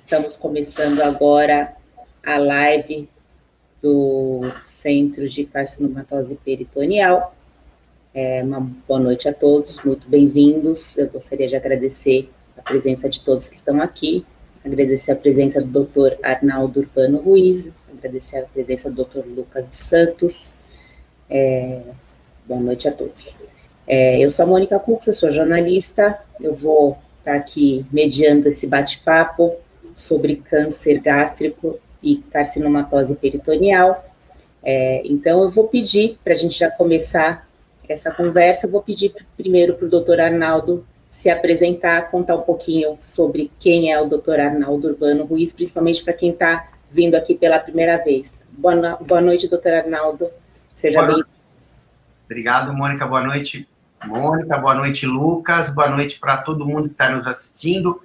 Estamos começando agora a live do Centro de Carcinomatose Peritoneal. Uma boa noite a todos, muito bem-vindos. Eu gostaria de agradecer a presença de todos que estão aqui, agradecer a presença do Dr. Arnaldo Urbano Ruiz, agradecer a presença do Dr. Lucas dos Santos. Boa noite a todos. Eu sou a Mônica Cux, eu sou jornalista, eu vou estar aqui mediando esse bate-papo sobre câncer gástrico e carcinomatose peritoneal. Então, eu vou pedir, para a gente já começar essa conversa, eu vou pedir primeiro para o doutor Arnaldo se apresentar, contar um pouquinho sobre quem é o doutor Arnaldo Urbano Ruiz, principalmente para quem está vindo aqui pela primeira vez. Boa noite, doutor Arnaldo, seja bem-vindo. Obrigado, Mônica, boa noite. Mônica, boa noite, Lucas, boa noite para todo mundo que está nos assistindo.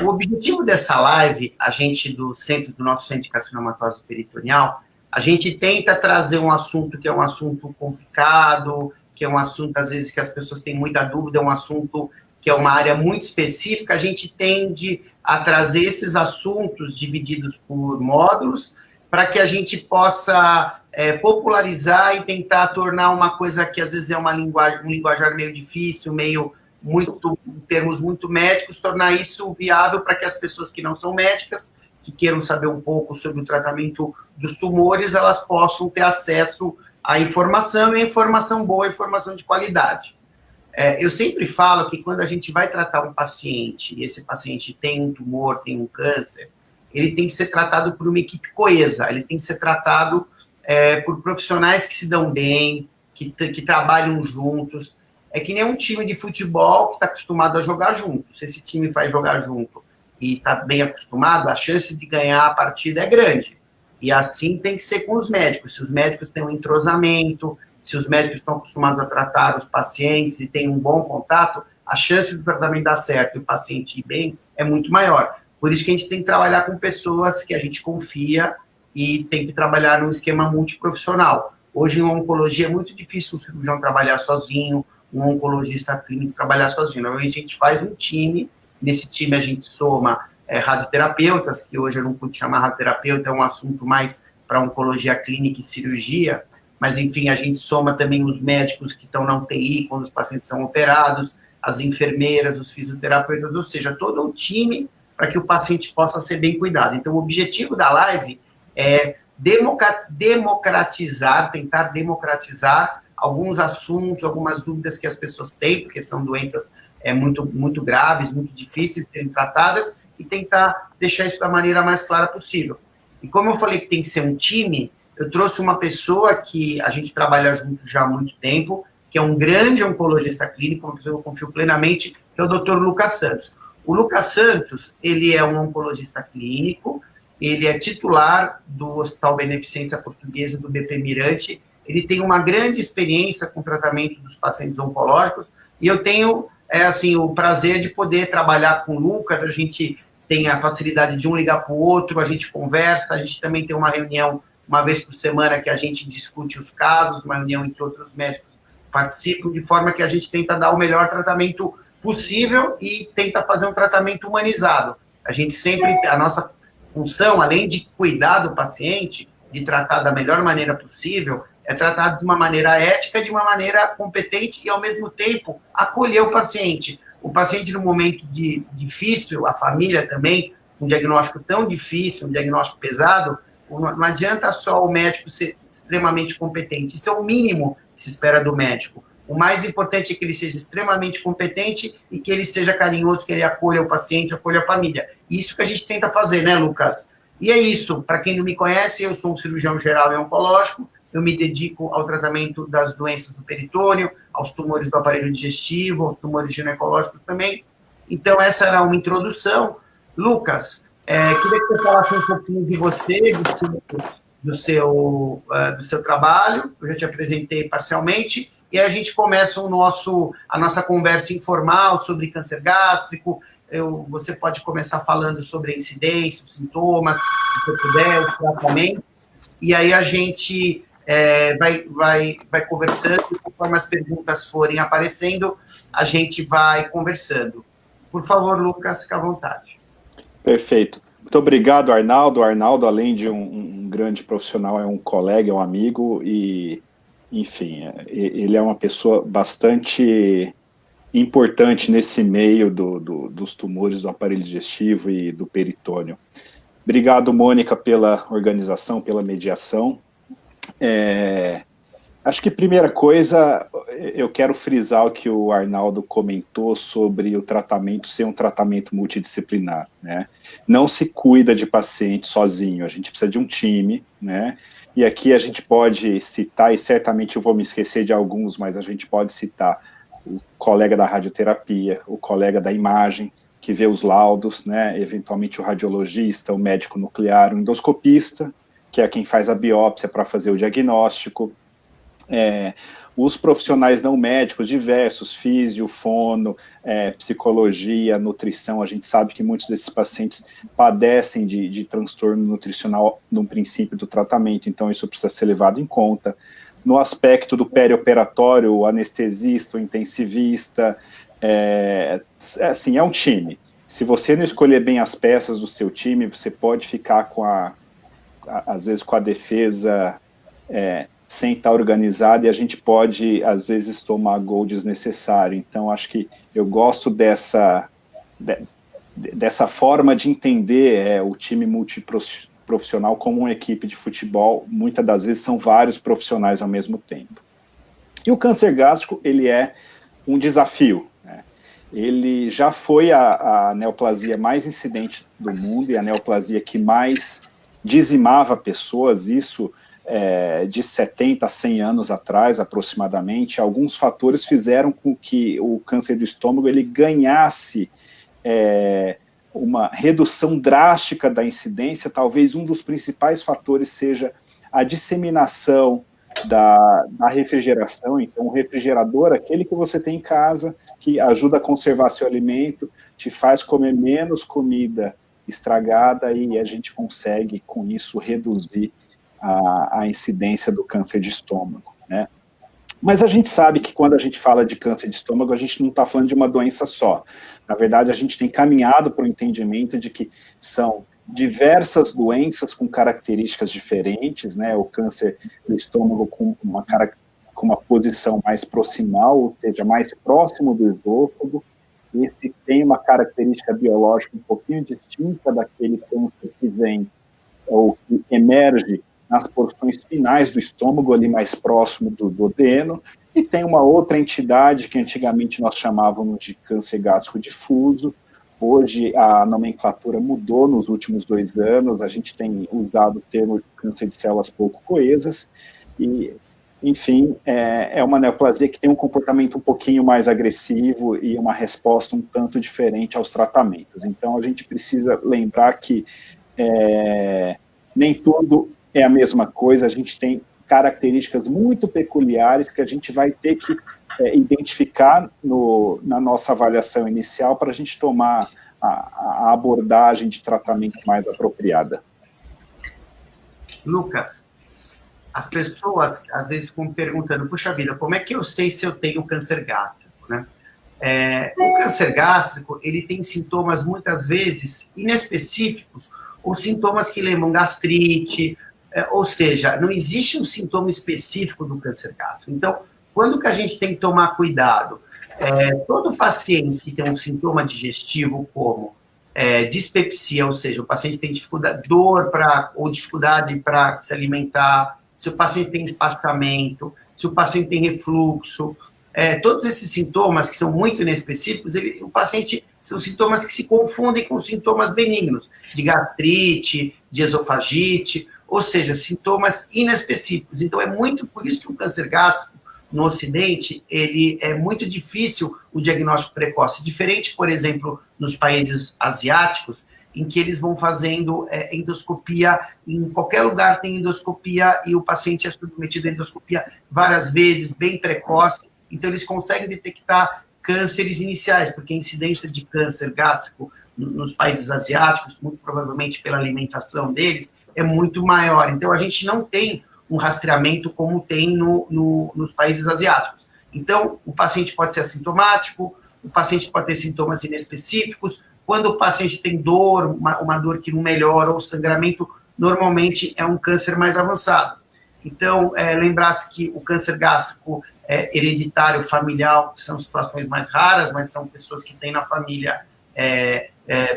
O objetivo dessa live, a gente do nosso Centro de Carcinomatose Peritoneal, a gente tenta trazer um assunto que é um assunto complicado, que é um assunto, às vezes, que as pessoas têm muita dúvida, é um assunto que é uma área muito específica, a gente tende a trazer esses assuntos divididos por módulos, para que a gente possa popularizar e tentar tornar uma coisa que, às vezes, é um linguajar meio difícil, em termos muito médicos, tornar isso viável para que as pessoas que não são médicas, que queiram saber um pouco sobre o tratamento dos tumores, elas possam ter acesso à informação, e a informação boa, a informação de qualidade. Eu sempre falo que quando a gente vai tratar um paciente, e esse paciente tem um tumor, tem um câncer, ele tem que ser tratado por uma equipe coesa, ele tem que ser tratado por profissionais que se dão bem, que trabalham juntos. É que nem um time de futebol que está acostumado a jogar junto. Se esse time faz jogar junto e está bem acostumado, a chance de ganhar a partida é grande. E assim tem que ser com os médicos. Se os médicos têm um entrosamento, se os médicos estão acostumados a tratar os pacientes e têm um bom contato, a chance do tratamento dar certo e o paciente ir bem é muito maior. Por isso que a gente tem que trabalhar com pessoas que a gente confia e tem que trabalhar num esquema multiprofissional. Hoje, em oncologia, é muito difícil um cirurgião trabalhar sozinho, um oncologista clínico trabalhar sozinho. Normalmente, a gente faz um time, nesse time a gente soma radioterapeutas, que hoje eu não pude chamar radioterapeuta, é um assunto mais para oncologia clínica e cirurgia, mas, enfim, a gente soma também os médicos que estão na UTI, quando os pacientes são operados, as enfermeiras, os fisioterapeutas, ou seja, todo o time para que o paciente possa ser bem cuidado. Então, o objetivo da live é tentar democratizar alguns assuntos, algumas dúvidas que as pessoas têm, porque são doenças muito, muito graves, muito difíceis de serem tratadas, e tentar deixar isso da maneira mais clara possível. E como eu falei que tem que ser um time, eu trouxe uma pessoa que a gente trabalha junto já há muito tempo, que é um grande oncologista clínico, uma pessoa que eu confio plenamente, que é o Dr. Lucas Santos. O Lucas Santos, ele é um oncologista clínico, ele é titular do Hospital Beneficência Portuguesa do BP Mirante, ele tem uma grande experiência com o tratamento dos pacientes oncológicos, e eu tenho, o prazer de poder trabalhar com o Lucas. A gente tem a facilidade de um ligar para o outro, a gente conversa, a gente também tem uma reunião uma vez por semana que a gente discute os casos, uma reunião em que outros médicos participam, de forma que a gente tenta dar o melhor tratamento possível e tenta fazer um tratamento humanizado. A nossa função, além de cuidar do paciente, de tratar da melhor maneira possível, é tratar de uma maneira ética, de uma maneira competente e, ao mesmo tempo, acolher o paciente. O paciente, no momento difícil, a família também, um diagnóstico tão difícil, um diagnóstico pesado, não adianta só o médico ser extremamente competente. Isso é o mínimo que se espera do médico. O mais importante é que ele seja extremamente competente e que ele seja carinhoso, que ele acolha o paciente, acolha a família. Isso que a gente tenta fazer, né, Lucas? E é isso. Para quem não me conhece, eu sou um cirurgião geral e oncológico. Eu me dedico ao tratamento das doenças do peritônio, aos tumores do aparelho digestivo, aos tumores ginecológicos também. Então, essa era uma introdução. Lucas, queria que você falasse um pouquinho de você, do seu trabalho. Eu já te apresentei parcialmente. E aí a gente começa a nossa conversa informal sobre câncer gástrico. Você pode começar falando sobre a incidência, os sintomas, se você puder, os tratamentos. E aí a gente vai conversando, e conforme as perguntas forem aparecendo, a gente vai conversando. Por favor, Lucas, fica à vontade. Perfeito. Muito obrigado, Arnaldo. Arnaldo, além de um grande profissional, é um colega, é um amigo e, enfim, ele é uma pessoa bastante importante nesse meio dos tumores do aparelho digestivo e do peritônio. Obrigado, Mônica, pela organização, pela mediação. Acho que primeira coisa, eu quero frisar o que o Arnaldo comentou sobre o tratamento ser um tratamento multidisciplinar, né? Não se cuida de paciente sozinho, a gente precisa de um time, né? E aqui a gente pode citar, e certamente eu vou me esquecer de alguns, mas a gente pode citar o colega da radioterapia, o colega da imagem, que vê os laudos, né? Eventualmente o radiologista, o médico nuclear, o endoscopista, que é quem faz a biópsia para fazer o diagnóstico, os profissionais não médicos diversos, físio, fono, psicologia, nutrição. A gente sabe que muitos desses pacientes padecem de transtorno nutricional no princípio do tratamento, então isso precisa ser levado em conta. No aspecto do perioperatório, o anestesista, o intensivista, assim, é um time. Se você não escolher bem as peças do seu time, você pode ficar às vezes com a defesa sem estar organizado, e a gente pode, às vezes, tomar gol desnecessário. Então, acho que eu gosto dessa forma de entender o time multiprofissional como uma equipe de futebol. Muitas das vezes são vários profissionais ao mesmo tempo. E o câncer gástrico, ele é um desafio, né? Ele já foi a neoplasia mais incidente do mundo e a neoplasia que mais dizimava pessoas, isso de 70 a 100 anos atrás, aproximadamente. Alguns fatores fizeram com que o câncer do estômago ele ganhasse uma redução drástica da incidência. Talvez um dos principais fatores seja a disseminação da refrigeração. Então, o refrigerador, aquele que você tem em casa, que ajuda a conservar seu alimento, te faz comer menos comida estragada, e a gente consegue, com isso, reduzir a incidência do câncer de estômago, né? Mas a gente sabe que quando a gente fala de câncer de estômago, a gente não está falando de uma doença só. Na verdade, a gente tem caminhado para o entendimento de que são diversas doenças com características diferentes, né? O câncer do estômago com uma posição mais proximal, ou seja, mais próximo do esôfago. Esse tem uma característica biológica um pouquinho distinta daquele câncer que vem ou que emerge nas porções finais do estômago, ali mais próximo do duodeno, e tem uma outra entidade que antigamente nós chamávamos de câncer gástrico difuso. Hoje a nomenclatura mudou nos últimos 2 anos, a gente tem usado o termo câncer de células pouco coesas, e, enfim, é uma neoplasia que tem um comportamento um pouquinho mais agressivo e uma resposta um tanto diferente aos tratamentos. Então, a gente precisa lembrar que nem tudo é a mesma coisa, a gente tem características muito peculiares que a gente vai ter que identificar na nossa avaliação inicial para a gente tomar a abordagem de tratamento mais apropriada. Lucas, as pessoas às vezes ficam perguntando, puxa vida, como é que eu sei se eu tenho câncer gástrico, né? O câncer gástrico, ele tem sintomas muitas vezes inespecíficos, ou sintomas que lembram gastrite, ou seja, não existe um sintoma específico do câncer gástrico. Então, quando que a gente tem que tomar cuidado? Todo paciente que tem um sintoma digestivo como dispepsia, ou seja, o paciente tem dificuldade, dor ou dificuldade para se alimentar, se o paciente tem empachamento, se o paciente tem refluxo, todos esses sintomas que são muito inespecíficos, o paciente são sintomas que se confundem com sintomas benignos, de gastrite, de esofagite, ou seja, sintomas inespecíficos. Então, é muito por isso que o câncer gástrico, no Ocidente, ele é muito difícil o diagnóstico precoce, diferente, por exemplo, nos países asiáticos, em que eles vão fazendo endoscopia, em qualquer lugar tem endoscopia, e o paciente é submetido a endoscopia várias vezes, bem precoce, então eles conseguem detectar cânceres iniciais, porque a incidência de câncer gástrico nos países asiáticos, muito provavelmente pela alimentação deles, é muito maior. Então, a gente não tem um rastreamento como tem nos países asiáticos. Então, o paciente pode ser assintomático, o paciente pode ter sintomas inespecíficos, Quando o paciente tem dor, uma dor que não melhora, ou sangramento, normalmente é um câncer mais avançado. Então, lembrar-se que o câncer gástrico hereditário, familiar, são situações mais raras, mas são pessoas que têm na família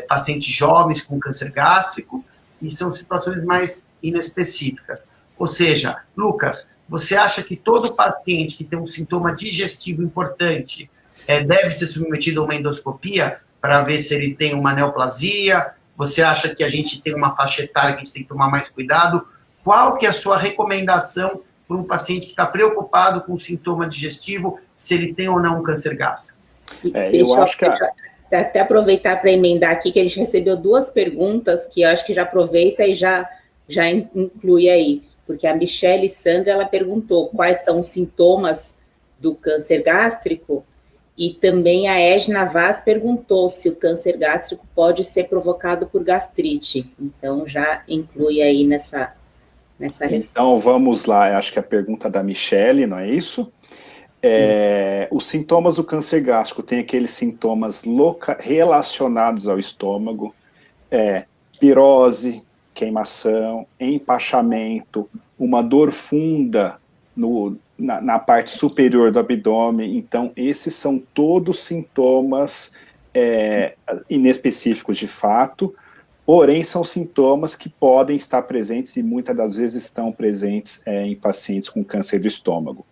pacientes jovens com câncer gástrico, e são situações mais inespecíficas. Ou seja, Lucas, você acha que todo paciente que tem um sintoma digestivo importante deve ser submetido a uma endoscopia para ver se ele tem uma neoplasia? Você acha que a gente tem uma faixa etária que a gente tem que tomar mais cuidado? Qual que é a sua recomendação para um paciente que está preocupado com o sintoma digestivo, se ele tem ou não um câncer gástrico? Eu acho que... Até aproveitar para emendar aqui, que a gente recebeu 2 perguntas, que eu acho que já aproveita e já inclui aí. Porque a Michele Sandra, ela perguntou quais são os sintomas do câncer gástrico, e também a Edna Vaz perguntou se o câncer gástrico pode ser provocado por gastrite. Então, já inclui aí nessa resposta. Então, vamos lá. Acho que a pergunta da Michele, não é isso? Os sintomas do câncer gástrico tem aqueles sintomas relacionados ao estômago, pirose, queimação, empachamento, uma dor funda na parte superior do abdômen. Então, esses são todos sintomas inespecíficos de fato, porém são sintomas que podem estar presentes e muitas das vezes estão presentes em pacientes com câncer do estômago.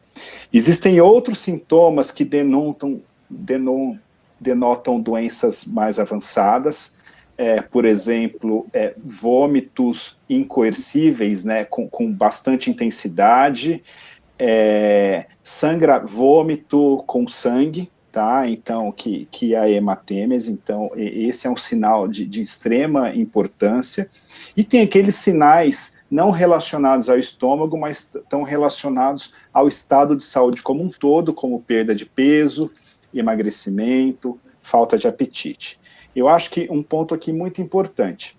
Existem outros sintomas que denotam doenças mais avançadas, por exemplo, vômitos incoercíveis, né, com bastante intensidade, vômito com sangue, tá? Então, que é a hematêmese. Então, esse é um sinal de extrema importância. E tem aqueles sinais não relacionados ao estômago, mas estão relacionados ao estado de saúde como um todo, como perda de peso, emagrecimento, falta de apetite. Eu acho que um ponto aqui muito importante,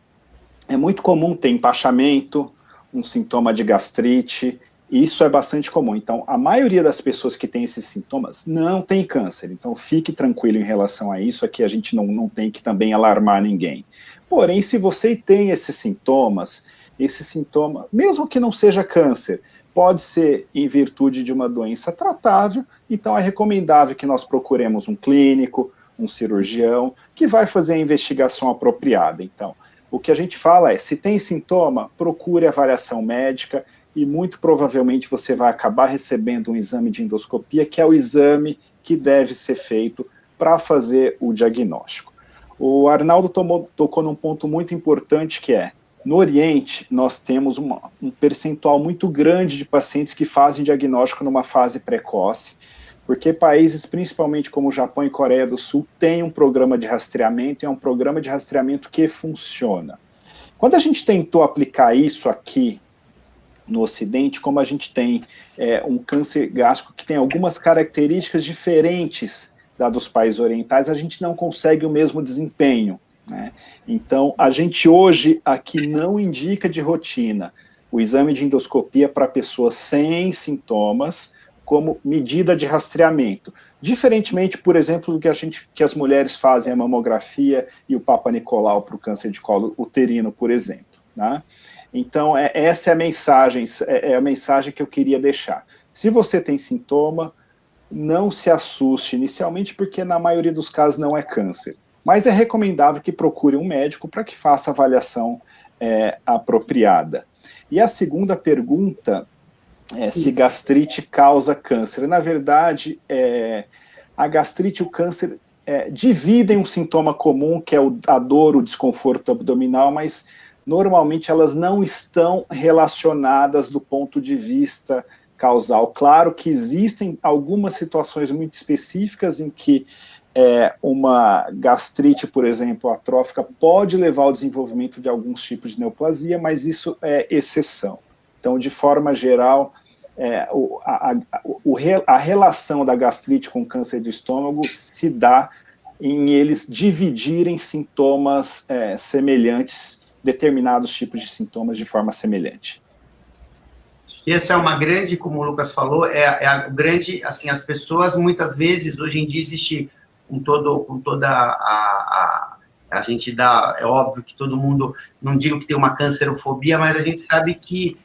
é muito comum ter empachamento, um sintoma de gastrite, isso é bastante comum. Então, a maioria das pessoas que tem esses sintomas não tem câncer, então fique tranquilo em relação a isso, aqui a gente não tem que também alarmar ninguém. Porém, se você tem esses sintomas, esse sintoma, mesmo que não seja câncer, pode ser em virtude de uma doença tratável, então é recomendável que nós procuremos um clínico, um cirurgião, que vai fazer a investigação apropriada. Então, o que a gente fala se tem sintoma, procure avaliação médica, e muito provavelmente você vai acabar recebendo um exame de endoscopia, que é o exame que deve ser feito para fazer o diagnóstico. O Arnaldo tocou num ponto muito importante, que no Oriente, nós temos um percentual muito grande de pacientes que fazem diagnóstico numa fase precoce, porque países, principalmente como o Japão e Coreia do Sul, têm um programa de rastreamento, e é um programa de rastreamento que funciona. Quando a gente tentou aplicar isso aqui no Ocidente, como a gente tem um câncer gástrico que tem algumas características diferentes da dos países orientais, a gente não consegue o mesmo desempenho, né? Então, a gente hoje aqui não indica de rotina o exame de endoscopia para pessoas sem sintomas como medida de rastreamento. Diferentemente, por exemplo, do que as mulheres fazem a mamografia e o Papa Nicolau para o câncer de colo uterino, por exemplo, né? Então, essa é a mensagem que eu queria deixar. Se você tem sintoma, não se assuste inicialmente, porque na maioria dos casos não é câncer. Mas é recomendável que procure um médico para que faça a avaliação apropriada. E a segunda pergunta é se gastrite causa câncer. Na verdade, a gastrite e o câncer dividem um sintoma comum, que é a dor, o desconforto abdominal, mas normalmente elas não estão relacionadas do ponto de vista causal. Claro que existem algumas situações muito específicas em que uma gastrite, por exemplo, atrófica, pode levar ao desenvolvimento de alguns tipos de neoplasia, mas isso é exceção. Então, de forma geral, a relação da gastrite com câncer do estômago se dá em eles dividirem sintomas semelhantes, determinados tipos de sintomas de forma semelhante. Essa é uma grande, como o Lucas falou, a grande, assim, as pessoas muitas vezes, hoje em dia existe com toda A gente dá, é óbvio que todo mundo, não digo que tem uma cancerofobia, mas a gente sabe que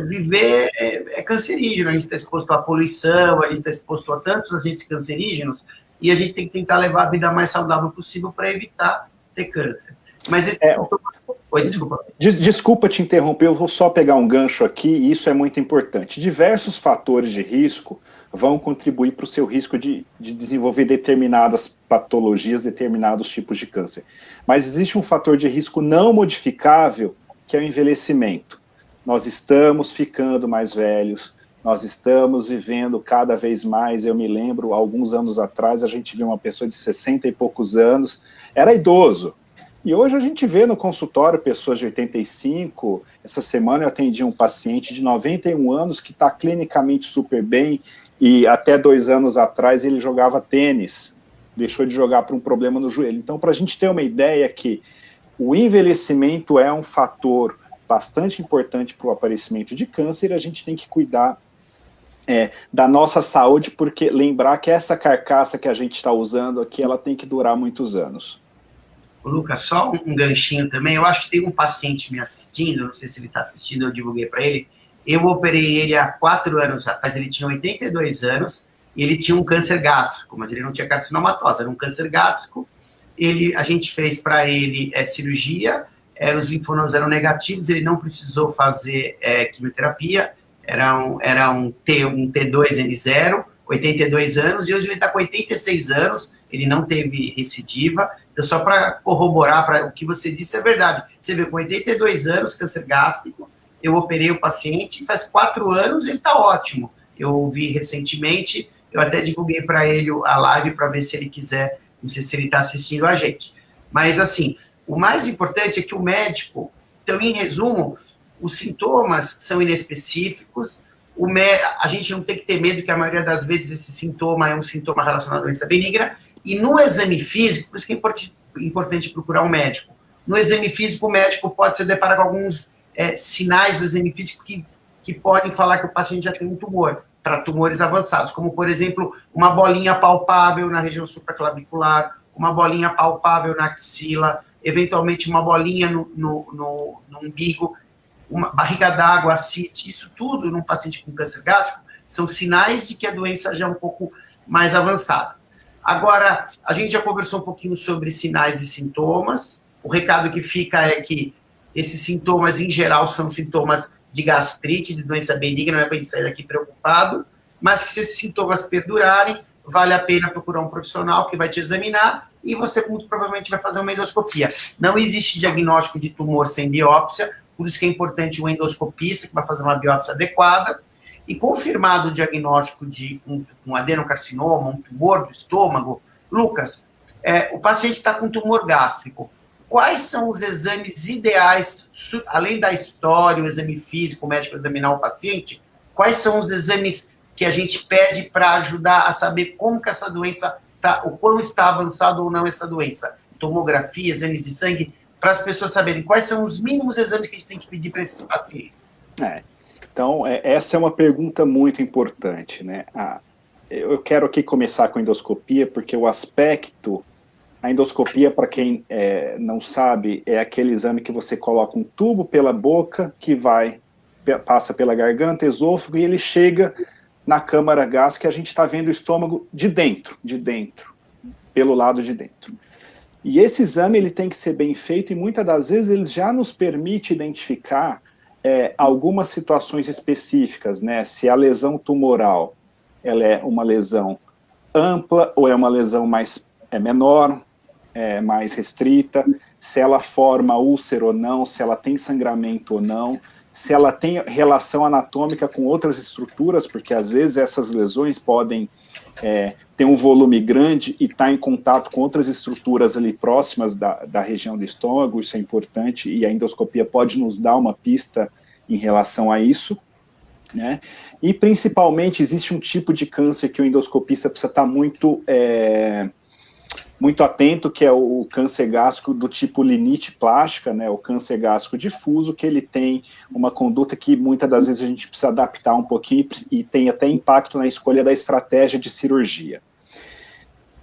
viver é cancerígeno, a gente está exposto à poluição, a gente está exposto a tantos agentes cancerígenos, e a gente tem que tentar levar a vida mais saudável possível para evitar ter câncer. Mas esse Oi, desculpa. Desculpa te interromper, eu vou só pegar um gancho aqui, e isso é muito importante. Diversos fatores de risco vão contribuir para o seu risco de desenvolver determinadas patologias, determinados tipos de câncer. Mas existe um fator de risco não modificável, que é o envelhecimento. Nós estamos ficando mais velhos, nós estamos vivendo cada vez mais. Eu me lembro, alguns anos atrás, a gente viu uma pessoa de 60 e poucos anos, era idoso. E hoje a gente vê no consultório pessoas de 85, essa semana eu atendi um paciente de 91 anos que está clinicamente super bem, e até 2 anos atrás ele jogava tênis, deixou de jogar por um problema no joelho. Então, para a gente ter uma ideia que o envelhecimento é um fator bastante importante para o aparecimento de câncer, a gente tem que cuidar da nossa saúde, porque lembrar que essa carcaça que a gente está usando aqui, ela tem que durar muitos anos. Lucas, só um ganchinho também, eu acho que tem um paciente me assistindo, não sei se ele está assistindo, eu divulguei para ele, eu operei ele há 4 anos atrás, ele tinha 82 anos, e ele tinha um câncer gástrico, mas ele não tinha carcinomatose, era um câncer gástrico, a gente fez para ele cirurgia, os linfonodos eram negativos, ele não precisou fazer quimioterapia, era um T2N0, 82 anos, e hoje ele está com 86 anos, ele não teve recidiva. Então, só para corroborar, para o que você disse é verdade. Você vê, com 82 anos, câncer gástrico, eu operei o paciente, faz 4 anos, ele está ótimo. Eu vi recentemente, eu até divulguei para ele a live para ver se ele quiser, não sei se ele está assistindo a gente. Mas, assim, o mais importante é que o médico, então, em resumo, os sintomas são inespecíficos, a gente não tem que ter medo que a maioria das vezes esse sintoma é um sintoma relacionado à doença benigna, e no exame físico, por isso que é importante procurar um médico, no exame físico o médico pode se deparar com alguns sinais do exame físico que podem falar que o paciente já tem um tumor, para tumores avançados, como, por exemplo, uma bolinha palpável na região supraclavicular, uma bolinha palpável na axila, eventualmente uma bolinha no umbigo, uma barriga d'água, ascite, isso tudo num paciente com câncer gástrico são sinais de que a doença já é um pouco mais avançada. Agora, a gente já conversou um pouquinho sobre sinais e sintomas, o recado que fica é que esses sintomas, em geral, são sintomas de gastrite, de doença benigna, não é para a gente sair daqui preocupado, mas que se esses sintomas perdurarem, vale a pena procurar um profissional que vai te examinar e você muito provavelmente vai fazer uma endoscopia. Não existe diagnóstico de tumor sem biópsia, por isso que é importante o endoscopista, que vai fazer uma biópsia adequada, e confirmado o diagnóstico de um adenocarcinoma, um tumor do estômago, Lucas, o paciente está com tumor gástrico. Quais são os exames ideais, além da história, o exame físico, o médico examinar o paciente, quais são os exames que a gente pede para ajudar a saber como que essa doença está, o quão está avançado ou não essa doença? Tomografia, exames de sangue, para as pessoas saberem quais são os mínimos exames que a gente tem que pedir para esses pacientes. Então, essa é uma pergunta muito importante, né? Eu quero aqui começar com a endoscopia, porque a endoscopia, para quem não sabe, é aquele exame que você coloca um tubo pela boca, que passa pela garganta, esôfago, e ele chega na câmara gástrica, a gente está vendo o estômago de dentro, pelo lado de dentro. E esse exame ele tem que ser bem feito, e muitas das vezes ele já nos permite identificar algumas situações específicas, né? Se a lesão tumoral ela é uma lesão ampla ou é uma lesão menor, mais restrita, se ela forma úlcera ou não, se ela tem sangramento ou não, se ela tem relação anatômica com outras estruturas, porque às vezes essas lesões podem ter um volume grande e estar em contato com outras estruturas ali próximas da região do estômago, isso é importante, e a endoscopia pode nos dar uma pista em relação a isso, né? E principalmente existe um tipo de câncer que o endoscopista precisa estar muito atento, que é o câncer gástrico do tipo limite plástica, né, o câncer gástrico difuso, que ele tem uma conduta que muitas das vezes a gente precisa adaptar um pouquinho e tem até impacto na escolha da estratégia de cirurgia.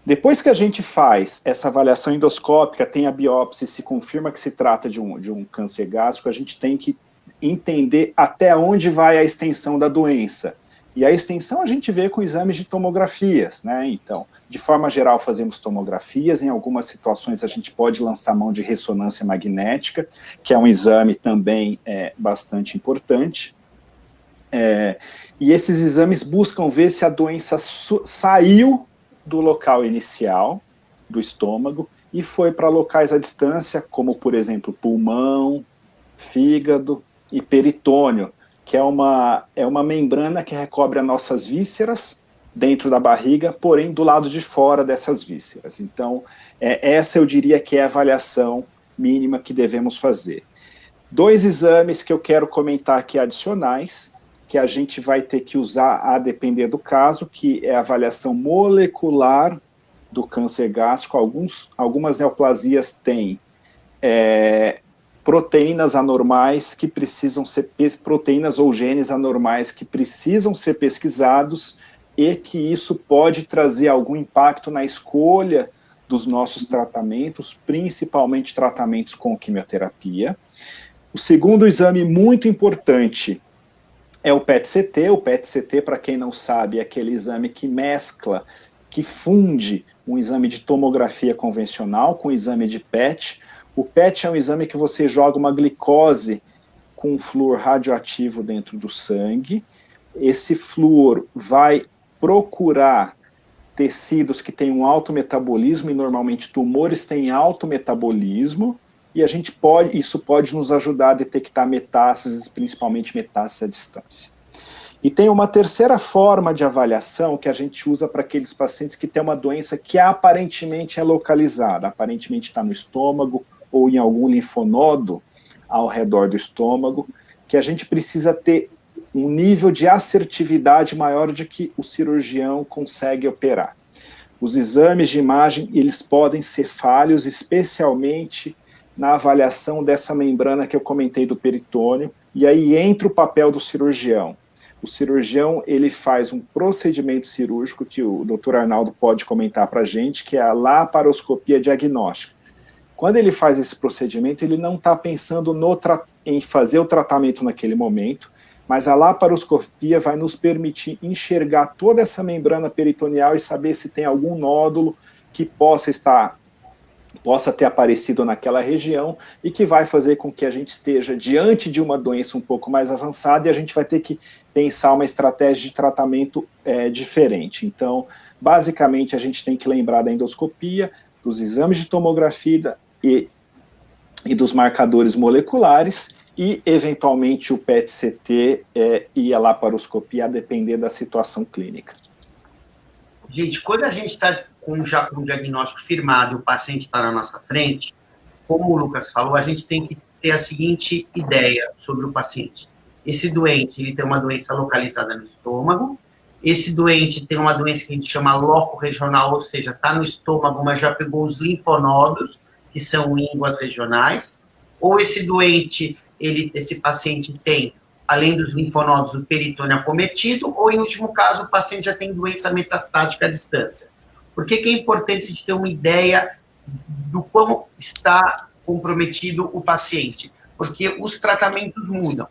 Depois que a gente faz essa avaliação endoscópica, tem a biópsia e se confirma que se trata de um câncer gástrico, a gente tem que entender até onde vai a extensão da doença. E a extensão a gente vê com exames de tomografias, né? Então, de forma geral, fazemos tomografias, em algumas situações a gente pode lançar mão de ressonância magnética, que é um exame também bastante importante. E esses exames buscam ver se a doença saiu do local inicial, do estômago, e foi para locais à distância, como, por exemplo, pulmão, fígado e peritônio, que é uma membrana que recobre as nossas vísceras dentro da barriga, porém do lado de fora dessas vísceras. Então, essa eu diria que é a avaliação mínima que devemos fazer. 2 exames que eu quero comentar aqui adicionais, que a gente vai ter que usar a depender do caso, que é a avaliação molecular do câncer gástrico. Algumas neoplasias têm proteínas anormais que precisam ser, proteínas ou genes anormais que precisam ser pesquisados e que isso pode trazer algum impacto na escolha dos nossos tratamentos, principalmente tratamentos com quimioterapia. O segundo exame muito importante é o PET-CT. O PET-CT, para quem não sabe, é aquele exame que mescla, que funde um exame de tomografia convencional com o exame de PET. O PET é um exame que você joga uma glicose com um flúor radioativo dentro do sangue. Esse flúor vai procurar tecidos que têm um alto metabolismo, e normalmente tumores têm alto metabolismo, e isso pode nos ajudar a detectar metástases, principalmente metástases à distância. E tem uma terceira forma de avaliação que a gente usa para aqueles pacientes que têm uma doença que aparentemente é localizada, aparentemente está no estômago ou em algum linfonodo ao redor do estômago, que a gente precisa ter um nível de assertividade maior de que o cirurgião consegue operar. Os exames de imagem, eles podem ser falhos, especialmente na avaliação dessa membrana que eu comentei do peritônio, e aí entra o papel do cirurgião. O cirurgião, ele faz um procedimento cirúrgico que o Dr. Arnaldo pode comentar para a gente, que é a laparoscopia diagnóstica. Quando ele faz esse procedimento, ele não está pensando em fazer o tratamento naquele momento, mas a laparoscopia vai nos permitir enxergar toda essa membrana peritoneal e saber se tem algum nódulo que possa ter aparecido naquela região e que vai fazer com que a gente esteja diante de uma doença um pouco mais avançada e a gente vai ter que pensar uma estratégia de tratamento diferente. Então, basicamente, a gente tem que lembrar da endoscopia, dos exames de tomografia e dos marcadores moleculares e, eventualmente, o PET-CT e a laparoscopia, a depender da situação clínica. Gente, quando a gente está já com o diagnóstico firmado e o paciente está na nossa frente, como o Lucas falou, a gente tem que ter a seguinte ideia sobre o paciente. Esse doente, ele tem uma doença localizada no estômago, esse doente tem uma doença que a gente chama loco-regional, ou seja, está no estômago, mas já pegou os linfonodos, que são línguas regionais, ou esse doente, esse paciente tem, além dos linfonodos, o peritônio acometido, ou, em último caso, o paciente já tem doença metastática à distância. Por que é importante a gente ter uma ideia do como está comprometido o paciente? Porque os tratamentos mudam.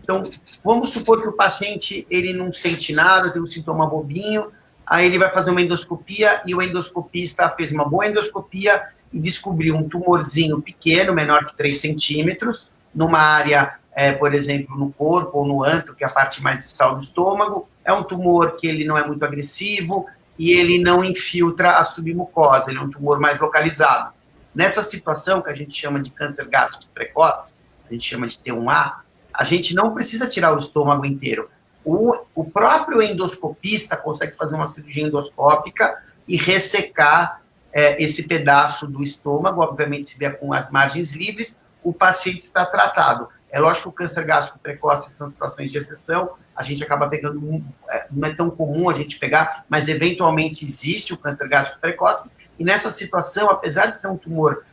Então, vamos supor que o paciente, ele não sente nada, tem um sintoma bobinho, aí ele vai fazer uma endoscopia e o endoscopista fez uma boa endoscopia e descobriu um tumorzinho pequeno, menor que 3 centímetros, numa área, por exemplo, no corpo ou no antro, que é a parte mais distal do estômago. É um tumor que ele não é muito agressivo e ele não infiltra a submucosa, ele é um tumor mais localizado. Nessa situação, que a gente chama de câncer gástrico precoce, a gente chama de T1A, a gente não precisa tirar o estômago inteiro. O próprio endoscopista consegue fazer uma cirurgia endoscópica e ressecar esse pedaço do estômago, obviamente, se vier com as margens livres, o paciente está tratado. É lógico que o câncer gástrico precoce são situações de exceção, a gente acaba pegando, não é tão comum a gente pegar, mas eventualmente existe o câncer gástrico precoce, e nessa situação, apesar de ser um tumor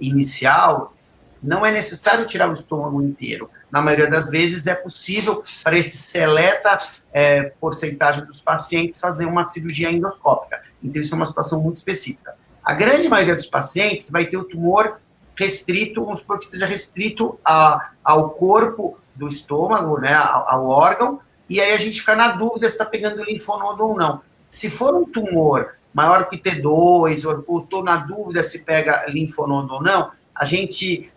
inicial, não é necessário tirar o estômago inteiro. Na maioria das vezes é possível, para esse seleta porcentagem dos pacientes, fazer uma cirurgia endoscópica. Então, isso é uma situação muito específica. A grande maioria dos pacientes vai ter o tumor restrito, vamos supor que esteja restrito ao corpo do estômago, né, ao órgão, e aí a gente fica na dúvida se está pegando linfonodo ou não. Se for um tumor maior que T2, ou estou na dúvida se pega linfonodo ou não, a gente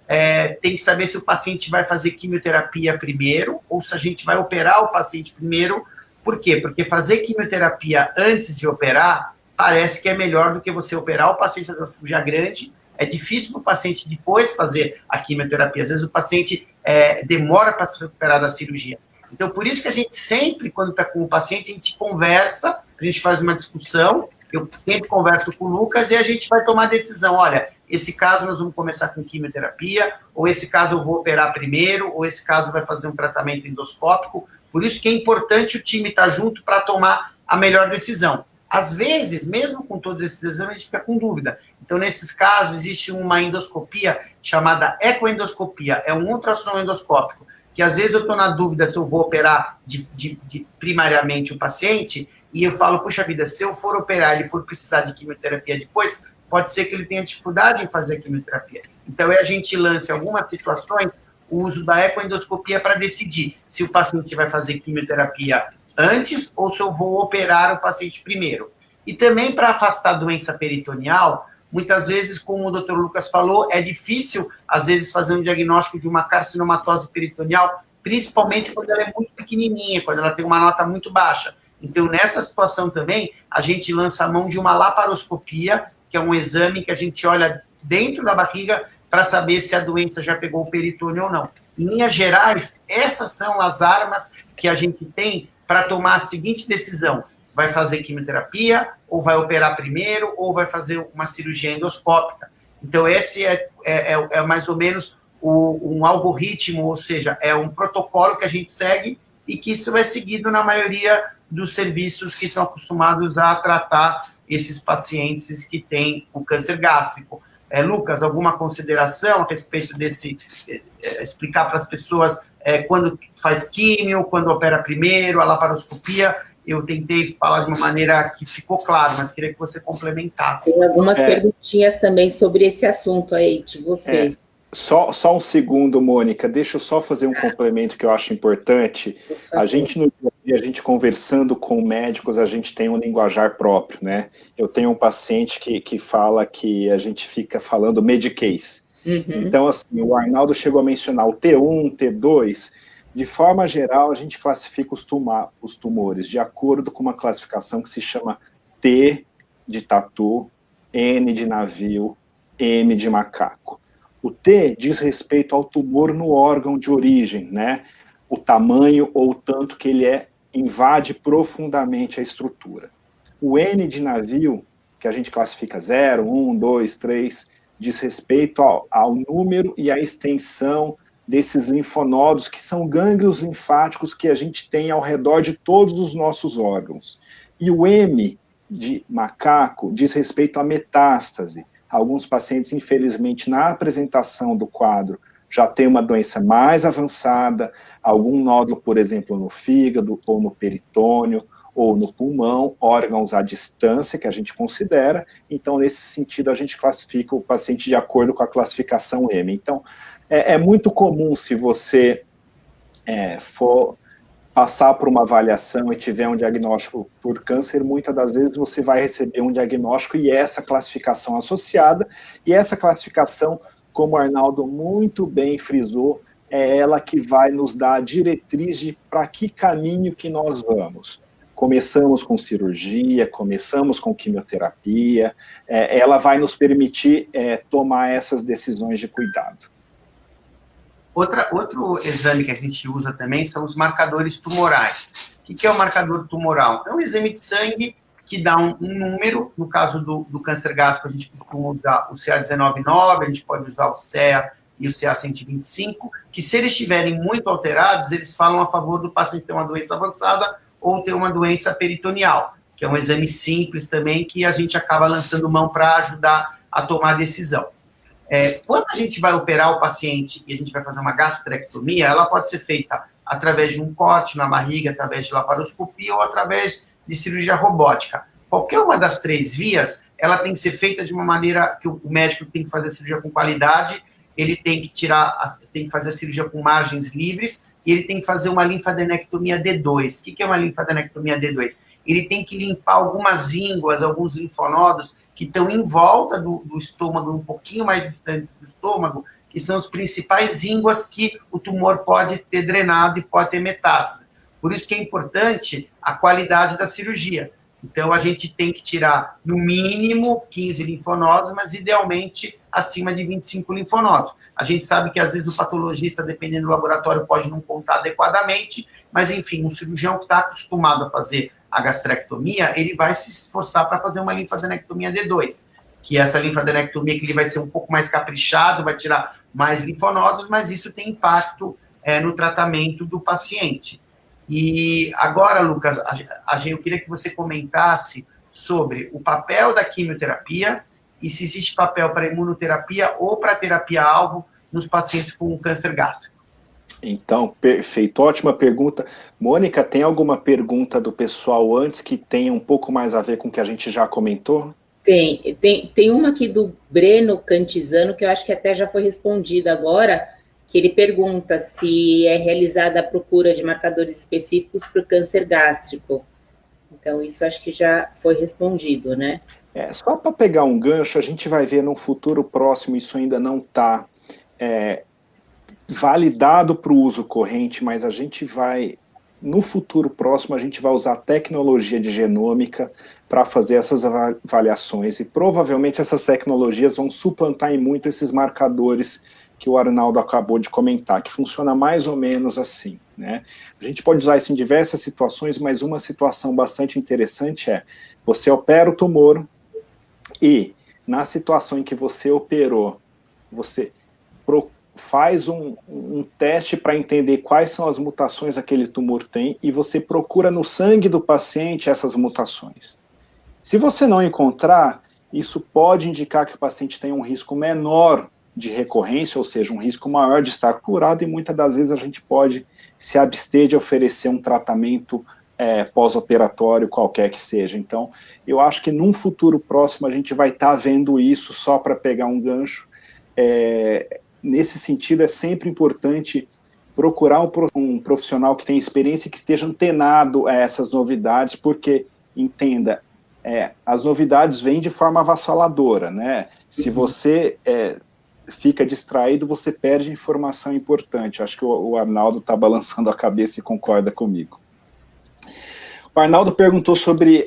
tem que saber se o paciente vai fazer quimioterapia primeiro, ou se a gente vai operar o paciente primeiro. Por quê? Porque fazer quimioterapia antes de operar parece que é melhor do que você operar o paciente, fazer uma cirurgia grande. É difícil para o paciente depois fazer a quimioterapia. Às vezes o paciente demora para se recuperar da cirurgia. Então, por isso que a gente sempre, quando está com o paciente, a gente conversa, a gente faz uma discussão, eu sempre converso com o Lucas e a gente vai tomar a decisão, olha, esse caso nós vamos começar com quimioterapia, ou esse caso eu vou operar primeiro, ou esse caso vai fazer um tratamento endoscópico. Por isso que é importante o time estar junto para tomar a melhor decisão. Às vezes, mesmo com todos esses exames, a gente fica com dúvida. Então, nesses casos, existe uma endoscopia chamada ecoendoscopia, é um ultrassom endoscópico, que às vezes eu estou na dúvida se eu vou operar primariamente o paciente, e eu falo, puxa vida, se eu for operar e ele for precisar de quimioterapia depois, pode ser que ele tenha dificuldade em fazer a quimioterapia. Então, a gente lança em algumas situações o uso da ecoendoscopia para decidir se o paciente vai fazer quimioterapia antes ou se eu vou operar o paciente primeiro. E também para afastar a doença peritoneal, muitas vezes, como o Dr. Lucas falou, é difícil, às vezes, fazer um diagnóstico de uma carcinomatose peritoneal, principalmente quando ela é muito pequenininha, quando ela tem uma nota muito baixa. Então, nessa situação também, a gente lança a mão de uma laparoscopia, que é um exame que a gente olha dentro da barriga para saber se a doença já pegou o peritônio ou não. Em linhas gerais, essas são as armas que a gente tem para tomar a seguinte decisão: vai fazer quimioterapia, ou vai operar primeiro, ou vai fazer uma cirurgia endoscópica. Então, esse é mais ou menos um algoritmo, ou seja, é um protocolo que a gente segue e que isso é seguido na maioria dos serviços que estão acostumados a tratar esses pacientes que têm o câncer gástrico. Lucas, alguma consideração a respeito desse, explicar para as pessoas quando faz químio, quando opera primeiro, a laparoscopia? Eu tentei falar de uma maneira que ficou claro, mas queria que você complementasse. Tem algumas perguntinhas também sobre esse assunto aí de vocês. Só um segundo, Mônica, deixa eu só fazer um complemento que eu acho importante. A gente, no dia a dia, a gente conversando com médicos, a gente tem um linguajar próprio, né? Eu tenho um paciente que fala que a gente fica falando Medicase. Uhum. Então, assim, o Arnaldo chegou a mencionar o T1, T2, de forma geral, a gente classifica os tumores de acordo com uma classificação que se chama T de tatu, N de navio, M de macaco. O T diz respeito ao tumor no órgão de origem, né? O tamanho ou o tanto que ele invade profundamente a estrutura. O N de navio, que a gente classifica 0, 1, 2, 3, diz respeito ao número e à extensão desses linfonodos, que são gânglios linfáticos que a gente tem ao redor de todos os nossos órgãos. E o M de macaco diz respeito à metástase. Alguns pacientes, infelizmente, na apresentação do quadro, já tem uma doença mais avançada, algum nódulo, por exemplo, no fígado, ou no peritônio, ou no pulmão, órgãos à distância, que a gente considera. Então, nesse sentido, a gente classifica o paciente de acordo com a classificação M. Então, é muito comum, se você for passar por uma avaliação e tiver um diagnóstico por câncer, muitas das vezes você vai receber um diagnóstico e essa classificação associada, e essa classificação, como o Arnaldo muito bem frisou, é ela que vai nos dar a diretriz de para que caminho que nós vamos. Começamos com cirurgia, começamos com quimioterapia, ela vai nos permitir tomar essas decisões de cuidado. Outro exame que a gente usa também são os marcadores tumorais. O que é o marcador tumoral? É um exame de sangue que dá um número. No caso do câncer gástrico, a gente costuma usar o CA19-9, a gente pode usar o CEA e o CA125, que se eles estiverem muito alterados, eles falam a favor do paciente ter uma doença avançada ou ter uma doença peritoneal, que é um exame simples também, que a gente acaba lançando mão para ajudar a tomar a decisão. Quando a gente vai operar o paciente e a gente vai fazer uma gastrectomia, ela pode ser feita através de um corte na barriga, através de laparoscopia ou através de cirurgia robótica. qualquer uma das 3 vias, ela tem que ser feita de uma maneira que o médico tem que fazer a cirurgia com qualidade, ele tem que fazer a cirurgia com margens livres, e ele tem que fazer uma linfadenectomia D2. O que é uma linfadenectomia D2? Ele tem que limpar algumas ínguas, alguns linfonodos que estão em volta do estômago, um pouquinho mais distantes do estômago, que são os principais ínguas que o tumor pode ter drenado e pode ter metástase. Por isso que é importante a qualidade da cirurgia. Então, a gente tem que tirar, no mínimo, 15 linfonodos, mas, idealmente, acima de 25 linfonodos. A gente sabe que, às vezes, o patologista, dependendo do laboratório, pode não contar adequadamente, mas, enfim, um cirurgião que está acostumado a fazer a gastrectomia, ele vai se esforçar para fazer uma linfadenectomia D2, que essa linfadenectomia que ele vai ser um pouco mais caprichado, vai tirar mais linfonodos, mas isso tem impacto no tratamento do paciente. E agora, Lucas, eu queria que você comentasse sobre o papel da quimioterapia e se existe papel para imunoterapia ou para terapia-alvo nos pacientes com câncer gástrico. Então, perfeito, ótima pergunta. Mônica, tem alguma pergunta do pessoal antes que tenha um pouco mais a ver com o que a gente já comentou? Tem uma aqui do Breno Cantizano, que eu acho que até já foi respondida agora, que ele pergunta se é realizada a procura de marcadores específicos para o câncer gástrico. Então, isso acho que já foi respondido, né? Só para pegar um gancho, a gente vai ver no futuro próximo, isso ainda não está validado para o uso corrente, mas a gente vai, no futuro próximo, a gente vai usar tecnologia de genômica para fazer essas avaliações, e provavelmente essas tecnologias vão suplantar em muito esses marcadores que o Arnaldo acabou de comentar, que funciona mais ou menos assim, né? A gente pode usar isso em diversas situações, mas uma situação bastante interessante é, você opera o tumor e, na situação em que você operou, você faz um teste para entender quais são as mutações que aquele tumor tem e você procura no sangue do paciente essas mutações. Se você não encontrar, isso pode indicar que o paciente tem um risco menor de recorrência, ou seja, um risco maior de estar curado, e muitas das vezes a gente pode se abster de oferecer um tratamento pós-operatório, qualquer que seja. Então, eu acho que num futuro próximo a gente vai estar vendo isso, só para pegar um gancho. Nesse sentido, é sempre importante procurar um profissional que tenha experiência e que esteja antenado a essas novidades, porque, entenda, as novidades vêm de forma avassaladora, né? Se você fica distraído, você perde informação importante. Acho que o Arnaldo está balançando a cabeça e concorda comigo. O Arnaldo perguntou sobre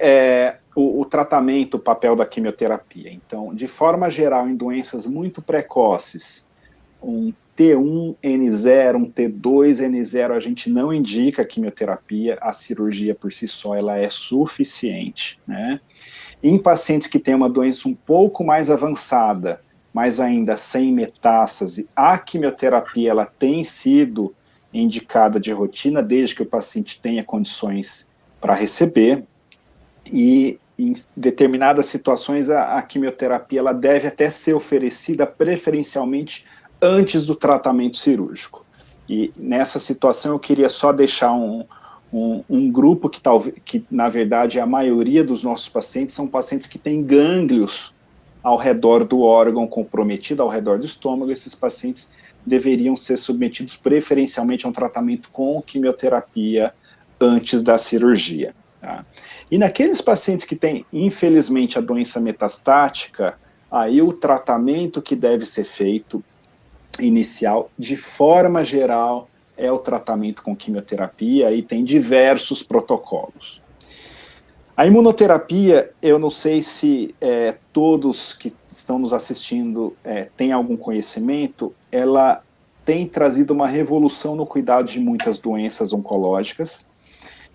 o tratamento, o papel da quimioterapia. Então, de forma geral, em doenças muito precoces, um T1N0, um T2N0, a gente não indica quimioterapia, a cirurgia por si só ela é suficiente, né? Em pacientes que têm uma doença um pouco mais avançada, mas ainda sem metástase, a quimioterapia ela tem sido indicada de rotina, desde que o paciente tenha condições para receber, e em determinadas situações a quimioterapia ela deve até ser oferecida preferencialmente antes do tratamento cirúrgico. E nessa situação eu queria só deixar um grupo que na verdade a maioria dos nossos pacientes são pacientes que têm gânglios ao redor do órgão comprometido, ao redor do estômago. Esses pacientes deveriam ser submetidos preferencialmente a um tratamento com quimioterapia antes da cirurgia. Tá? E naqueles pacientes que têm, infelizmente, a doença metastática, aí o tratamento que deve ser feito inicial, de forma geral, é o tratamento com quimioterapia, e tem diversos protocolos. A imunoterapia, eu não sei se todos que estão nos assistindo têm algum conhecimento, ela tem trazido uma revolução no cuidado de muitas doenças oncológicas,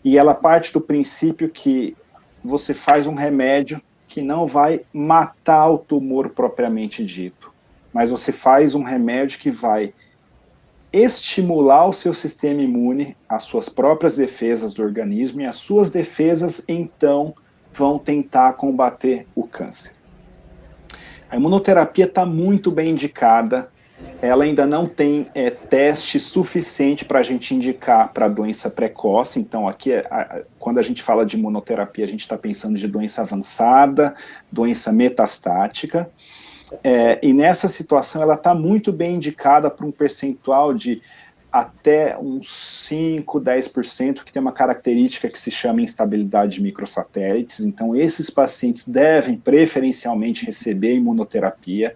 e ela parte do princípio que você faz um remédio que não vai matar o tumor propriamente dito, mas você faz um remédio que vai estimular o seu sistema imune, as suas próprias defesas do organismo, e as suas defesas, então, vão tentar combater o câncer. A imunoterapia está muito bem indicada ela ainda não tem teste suficiente para a gente indicar para doença precoce. Então, aqui, quando a gente fala de imunoterapia, a gente está pensando de doença avançada, doença metastática, e nessa situação ela está muito bem indicada para um percentual de até uns 5, 10%, que tem uma característica que se chama instabilidade de microsatélites. Então, esses pacientes devem preferencialmente receber imunoterapia,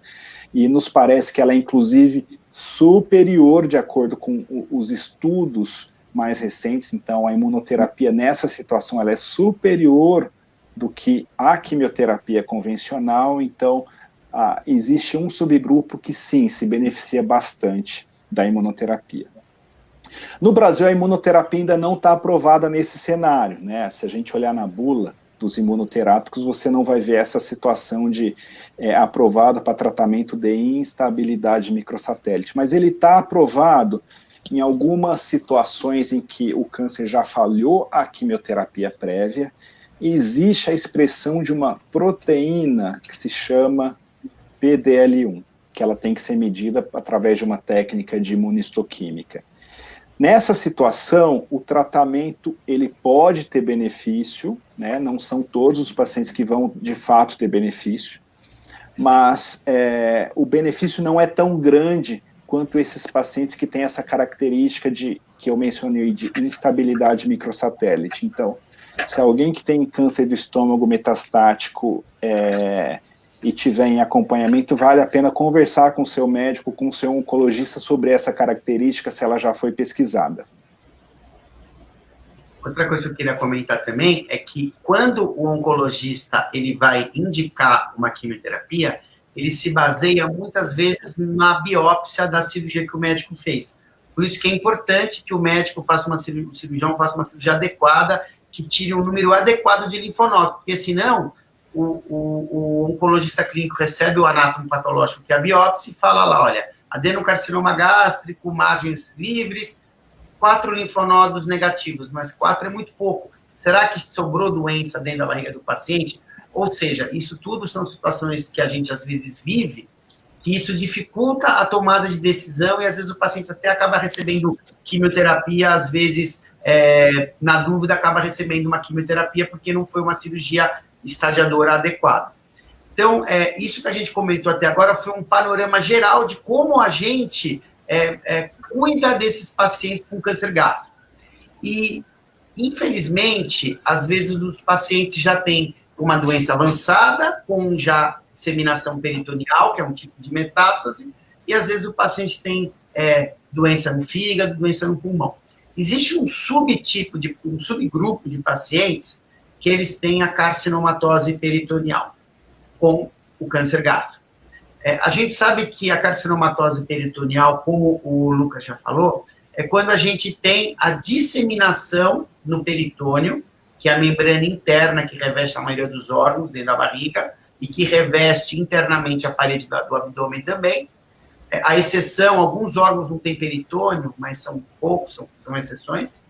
e nos parece que ela é, inclusive, superior, de acordo com os estudos mais recentes. Então, a imunoterapia nessa situação, ela é superior do que a quimioterapia convencional. Então, existe um subgrupo que, sim, se beneficia bastante da imunoterapia. No Brasil, a imunoterapia ainda não está aprovada nesse cenário, né? Se a gente olhar na bula dos imunoterápicos, você não vai ver essa situação de aprovado para tratamento de instabilidade microsatélite, mas ele está aprovado em algumas situações em que o câncer já falhou a quimioterapia prévia, e existe a expressão de uma proteína que se chama PDL1, que ela tem que ser medida através de uma técnica de imunistoquímica. Nessa situação, o tratamento ele pode ter benefício, né? Não são todos os pacientes que vão de fato ter benefício, mas o benefício não é tão grande quanto esses pacientes que têm essa característica que eu mencionei de instabilidade microsatélite. Então, se alguém que tem câncer do estômago metastático e tiver em acompanhamento, vale a pena conversar com o seu médico, com o seu oncologista sobre essa característica, se ela já foi pesquisada. Outra coisa que eu queria comentar também é que quando o oncologista ele vai indicar uma quimioterapia, ele se baseia muitas vezes na biópsia da cirurgia que o médico fez. Por isso que é importante que o médico faça o cirurgião faça uma cirurgia adequada, que tire um número adequado de linfonodos, porque senão o oncologista clínico recebe o anátomo patológico, que é a biópsia, e fala lá, olha, adenocarcinoma gástrico, margens livres, 4 linfonodos negativos, mas 4 é muito pouco. Será que sobrou doença dentro da barriga do paciente? Ou seja, isso tudo são situações que a gente às vezes vive, que isso dificulta a tomada de decisão, e às vezes o paciente até acaba recebendo quimioterapia, às vezes, na dúvida, acaba recebendo uma quimioterapia porque não foi uma cirurgia estadiadora adequada. Então, isso que a gente comentou até agora foi um panorama geral de como a gente cuida desses pacientes com câncer gástrico. E, infelizmente, às vezes os pacientes já têm uma doença avançada, com já disseminação peritoneal, que é um tipo de metástase, e às vezes o paciente tem doença no fígado, doença no pulmão. Existe um subgrupo de pacientes que eles têm a carcinomatose peritoneal com o câncer gástrico. A gente sabe que a carcinomatose peritoneal, como o Lucas já falou, é quando a gente tem a disseminação no peritônio, que é a membrana interna que reveste a maioria dos órgãos dentro da barriga e que reveste internamente a parede do abdômen também. A exceção, alguns órgãos não têm peritônio, mas são poucos, são exceções.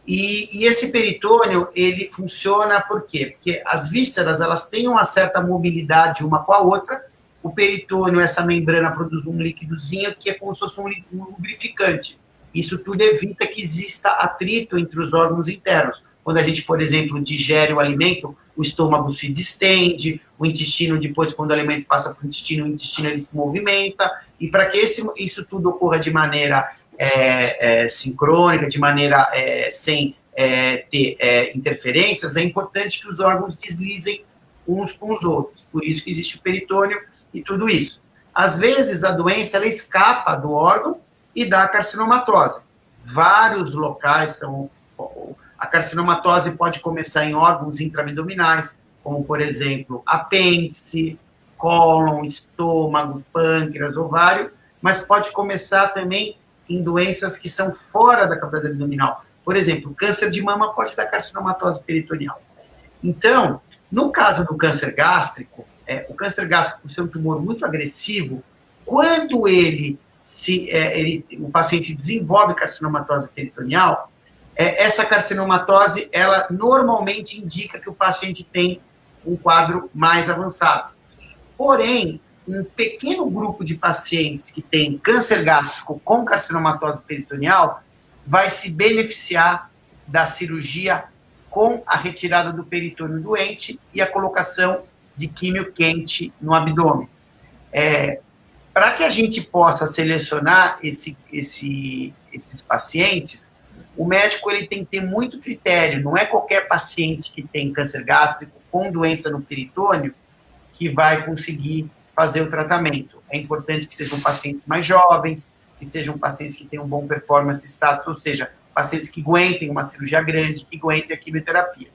E esse peritônio, ele funciona por quê? Porque as vísceras, elas têm uma certa mobilidade uma com a outra. O peritônio, essa membrana, produz um líquidozinho que é como se fosse um lubrificante. Isso tudo evita que exista atrito entre os órgãos internos. Quando a gente, por exemplo, digere o alimento, o estômago se distende, o intestino, depois, quando o alimento passa para o intestino ele se movimenta. E para que isso tudo ocorra de maneira sincrônica, de maneira sem ter interferências, é importante que os órgãos deslizem uns com os outros. Por isso que existe o peritônio e tudo isso. Às vezes, a doença ela escapa do órgão e dá a carcinomatose. Vários locais são... A carcinomatose pode começar em órgãos intraabdominais, como, por exemplo, apêndice, cólon, estômago, pâncreas, ovário, mas pode começar também em doenças que são fora da cavidade abdominal. Por exemplo, câncer de mama pode dar carcinomatose peritoneal. Então, no caso do câncer gástrico, o câncer gástrico, por ser um tumor muito agressivo, quando o paciente desenvolve carcinomatose peritoneal, essa carcinomatose, ela normalmente indica que o paciente tem um quadro mais avançado. Porém, um pequeno grupo de pacientes que tem câncer gástrico com carcinomatose peritoneal vai se beneficiar da cirurgia com a retirada do peritônio doente e a colocação de químio quente no abdômen. Para que a gente possa selecionar esses pacientes, o médico ele tem que ter muito critério. Não é qualquer paciente que tem câncer gástrico com doença no peritônio que vai conseguir fazer o tratamento. É importante que sejam pacientes mais jovens, que sejam pacientes que tenham bom performance status, ou seja, pacientes que aguentem uma cirurgia grande, que aguentem a quimioterapia.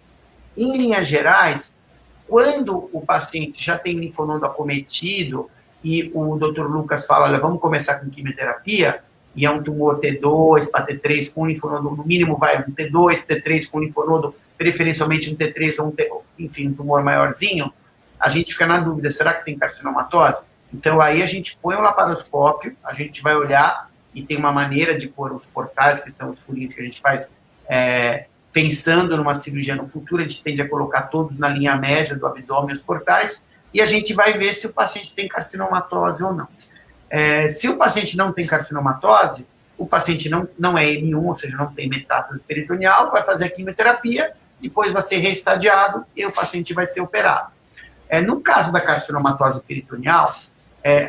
Em linhas gerais, quando o paciente já tem linfonodo acometido e o Dr. Lucas fala, olha, vamos começar com quimioterapia, e é um tumor T2 para T3 com linfonodo, no mínimo vai um T2, T3 com linfonodo, preferencialmente um T3 ou enfim, um tumor maiorzinho, a gente fica na dúvida, será que tem carcinomatose? Então, aí a gente põe o laparoscópio, a gente vai olhar, e tem uma maneira de pôr os portais, que são os furinhos que a gente faz, pensando numa cirurgia no futuro, a gente tende a colocar todos na linha média do abdômen, os portais, e a gente vai ver se o paciente tem carcinomatose ou não. Se o paciente não tem carcinomatose, o paciente não é M1, ou seja, não tem metástase peritoneal, vai fazer a quimioterapia, depois vai ser reestadiado e o paciente vai ser operado. No caso da carcinomatose peritoneal,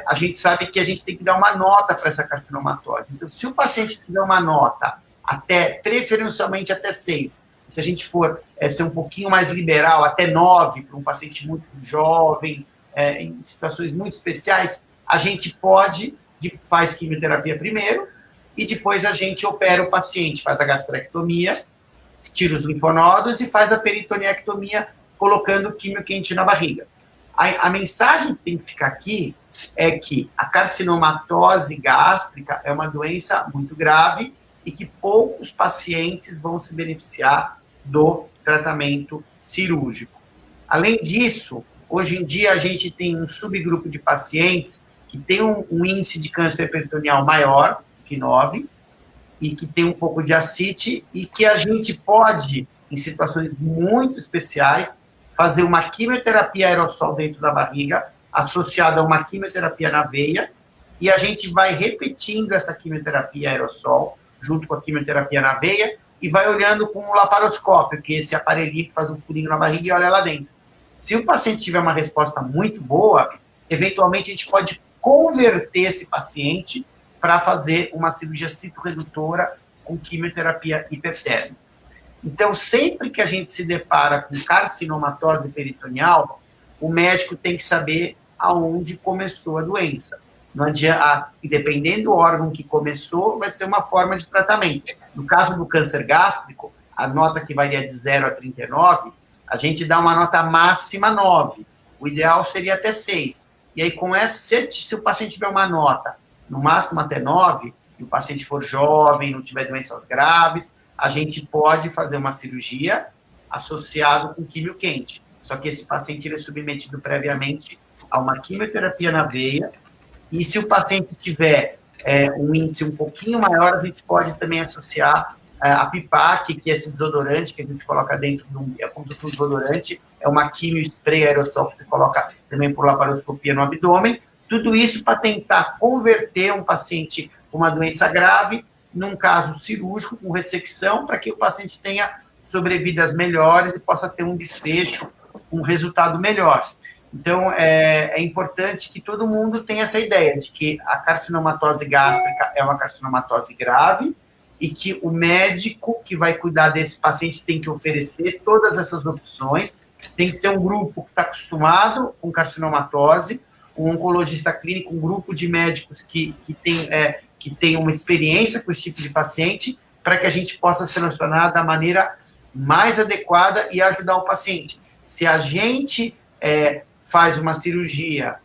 a gente sabe que a gente tem que dar uma nota para essa carcinomatose. Então, se o paciente tiver uma nota preferencialmente até 6, se a gente for ser um pouquinho mais liberal, até 9, para um paciente muito jovem, em situações muito especiais, a gente faz quimioterapia primeiro e depois a gente opera o paciente, faz a gastrectomia, tira os linfonodos e faz a peritoniectomia colocando químio quente na barriga. A mensagem que tem que ficar aqui é que a carcinomatose gástrica é uma doença muito grave e que poucos pacientes vão se beneficiar do tratamento cirúrgico. Além disso, hoje em dia a gente tem um subgrupo de pacientes que tem um índice de câncer peritoneal maior que 9 e que tem um pouco de ascite e que a gente pode, em situações muito especiais, fazer uma quimioterapia aerossol dentro da barriga, associada a uma quimioterapia na veia, e a gente vai repetindo essa quimioterapia aerossol, junto com a quimioterapia na veia, e vai olhando com o laparoscópio, que é esse aparelhinho que faz um furinho na barriga e olha lá dentro. Se o paciente tiver uma resposta muito boa, eventualmente a gente pode converter esse paciente para fazer uma cirurgia citoredutora com quimioterapia hipertérmica. Então, sempre que a gente se depara com carcinomatose peritoneal, o médico tem que saber aonde começou a doença. Não adianta, e dependendo do órgão que começou, vai ser uma forma de tratamento. No caso do câncer gástrico, a nota que varia de 0 a 39, a gente dá uma nota máxima 9. O ideal seria até 6. E aí, com essa, se o paciente tiver uma nota no máximo até 9, e o paciente for jovem, não tiver doenças graves, a gente pode fazer uma cirurgia associado com químio quente. Só que esse paciente ele é submetido previamente a uma quimioterapia na veia, e se o paciente tiver um índice um pouquinho maior, a gente pode também associar a PIPAC, que é esse desodorante que a gente coloca dentro de um desodorante, é uma quimio spray aerossol que você coloca também por laparoscopia no abdômen. Tudo isso para tentar converter um paciente com uma doença grave num caso cirúrgico, com ressecção, para que o paciente tenha sobrevidas melhores e possa ter um desfecho, um resultado melhor. Então, é importante que todo mundo tenha essa ideia de que a carcinomatose gástrica é uma carcinomatose grave e que o médico que vai cuidar desse paciente tem que oferecer todas essas opções, tem que ser um grupo que está acostumado com carcinomatose, um oncologista clínico, um grupo de médicos que tem uma experiência com esse tipo de paciente, para que a gente possa selecionar da maneira mais adequada e ajudar o paciente. Se a gente faz uma cirurgia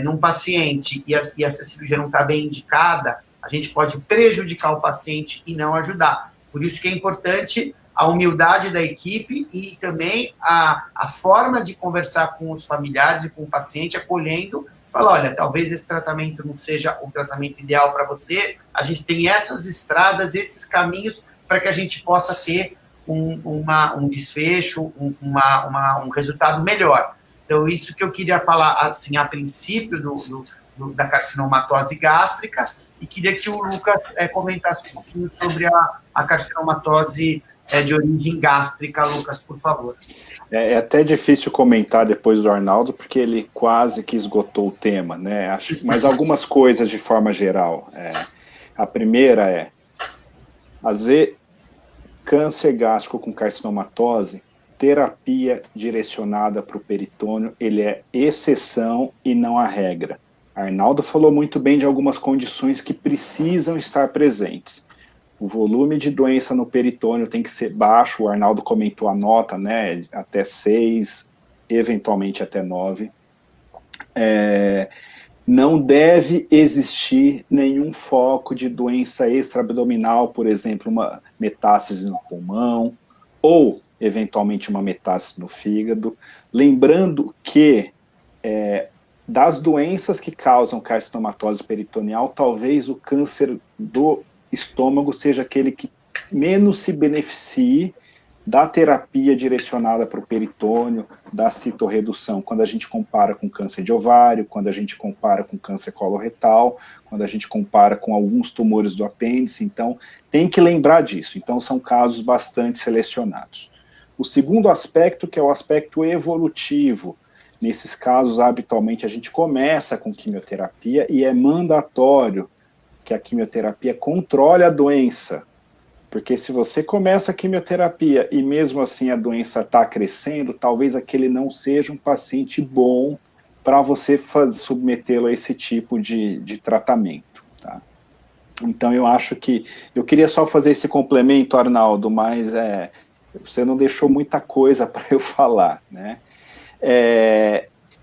num paciente e essa cirurgia não está bem indicada, a gente pode prejudicar o paciente e não ajudar. Por isso que é importante a humildade da equipe e também a forma de conversar com os familiares e com o paciente, acolhendo, falar, olha, talvez esse tratamento não seja o tratamento ideal para você, a gente tem essas estradas, esses caminhos para que a gente possa ter um desfecho, um resultado melhor. Então, isso que eu queria falar, assim, a princípio da carcinomatose gástrica, e queria que o Lucas comentasse um pouquinho sobre a carcinomatose de origem gástrica. Lucas, por favor. É até difícil comentar depois do Arnaldo, porque ele quase que esgotou o tema, né? Mas algumas coisas de forma geral. A primeira é, às vezes, câncer gástrico com carcinomatose, terapia direcionada para o peritônio, ele é exceção e não a regra. Arnaldo falou muito bem de algumas condições que precisam estar presentes. O volume de doença no peritônio tem que ser baixo, o Arnaldo comentou a nota, né, até 6, eventualmente até 9. Não deve existir nenhum foco de doença extraabdominal, por exemplo, uma metástase no pulmão, ou, eventualmente, uma metástase no fígado. Lembrando que, das doenças que causam carcinomatose peritoneal, talvez o câncer do estômago seja aquele que menos se beneficie da terapia direcionada para o peritônio, da citorredução, quando a gente compara com câncer de ovário, quando a gente compara com câncer coloretal, quando a gente compara com alguns tumores do apêndice. Então, tem que lembrar disso. Então, são casos bastante selecionados. O segundo aspecto, que é o aspecto evolutivo. Nesses casos, habitualmente, a gente começa com quimioterapia e é mandatório que a quimioterapia controle a doença. Porque se você começa a quimioterapia e mesmo assim a doença está crescendo, talvez aquele não seja um paciente bom para você submetê-lo a esse tipo de tratamento. Tá? Então eu acho que... Eu queria só fazer esse complemento, Arnaldo, mas você não deixou muita coisa para eu falar, né?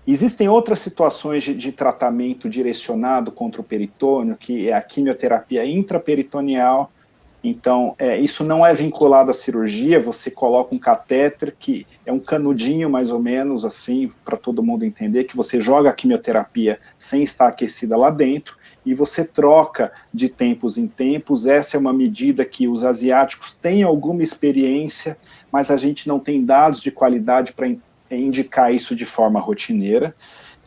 Existem outras situações de tratamento direcionado contra o peritônio, que é a quimioterapia intraperitoneal. Então, isso não é vinculado à cirurgia, você coloca um catéter, que é um canudinho mais ou menos, assim, para todo mundo entender, que você joga a quimioterapia sem estar aquecida lá dentro, e você troca de tempos em tempos. Essa é uma medida que os asiáticos têm alguma experiência, mas a gente não tem dados de qualidade para indicar isso de forma rotineira.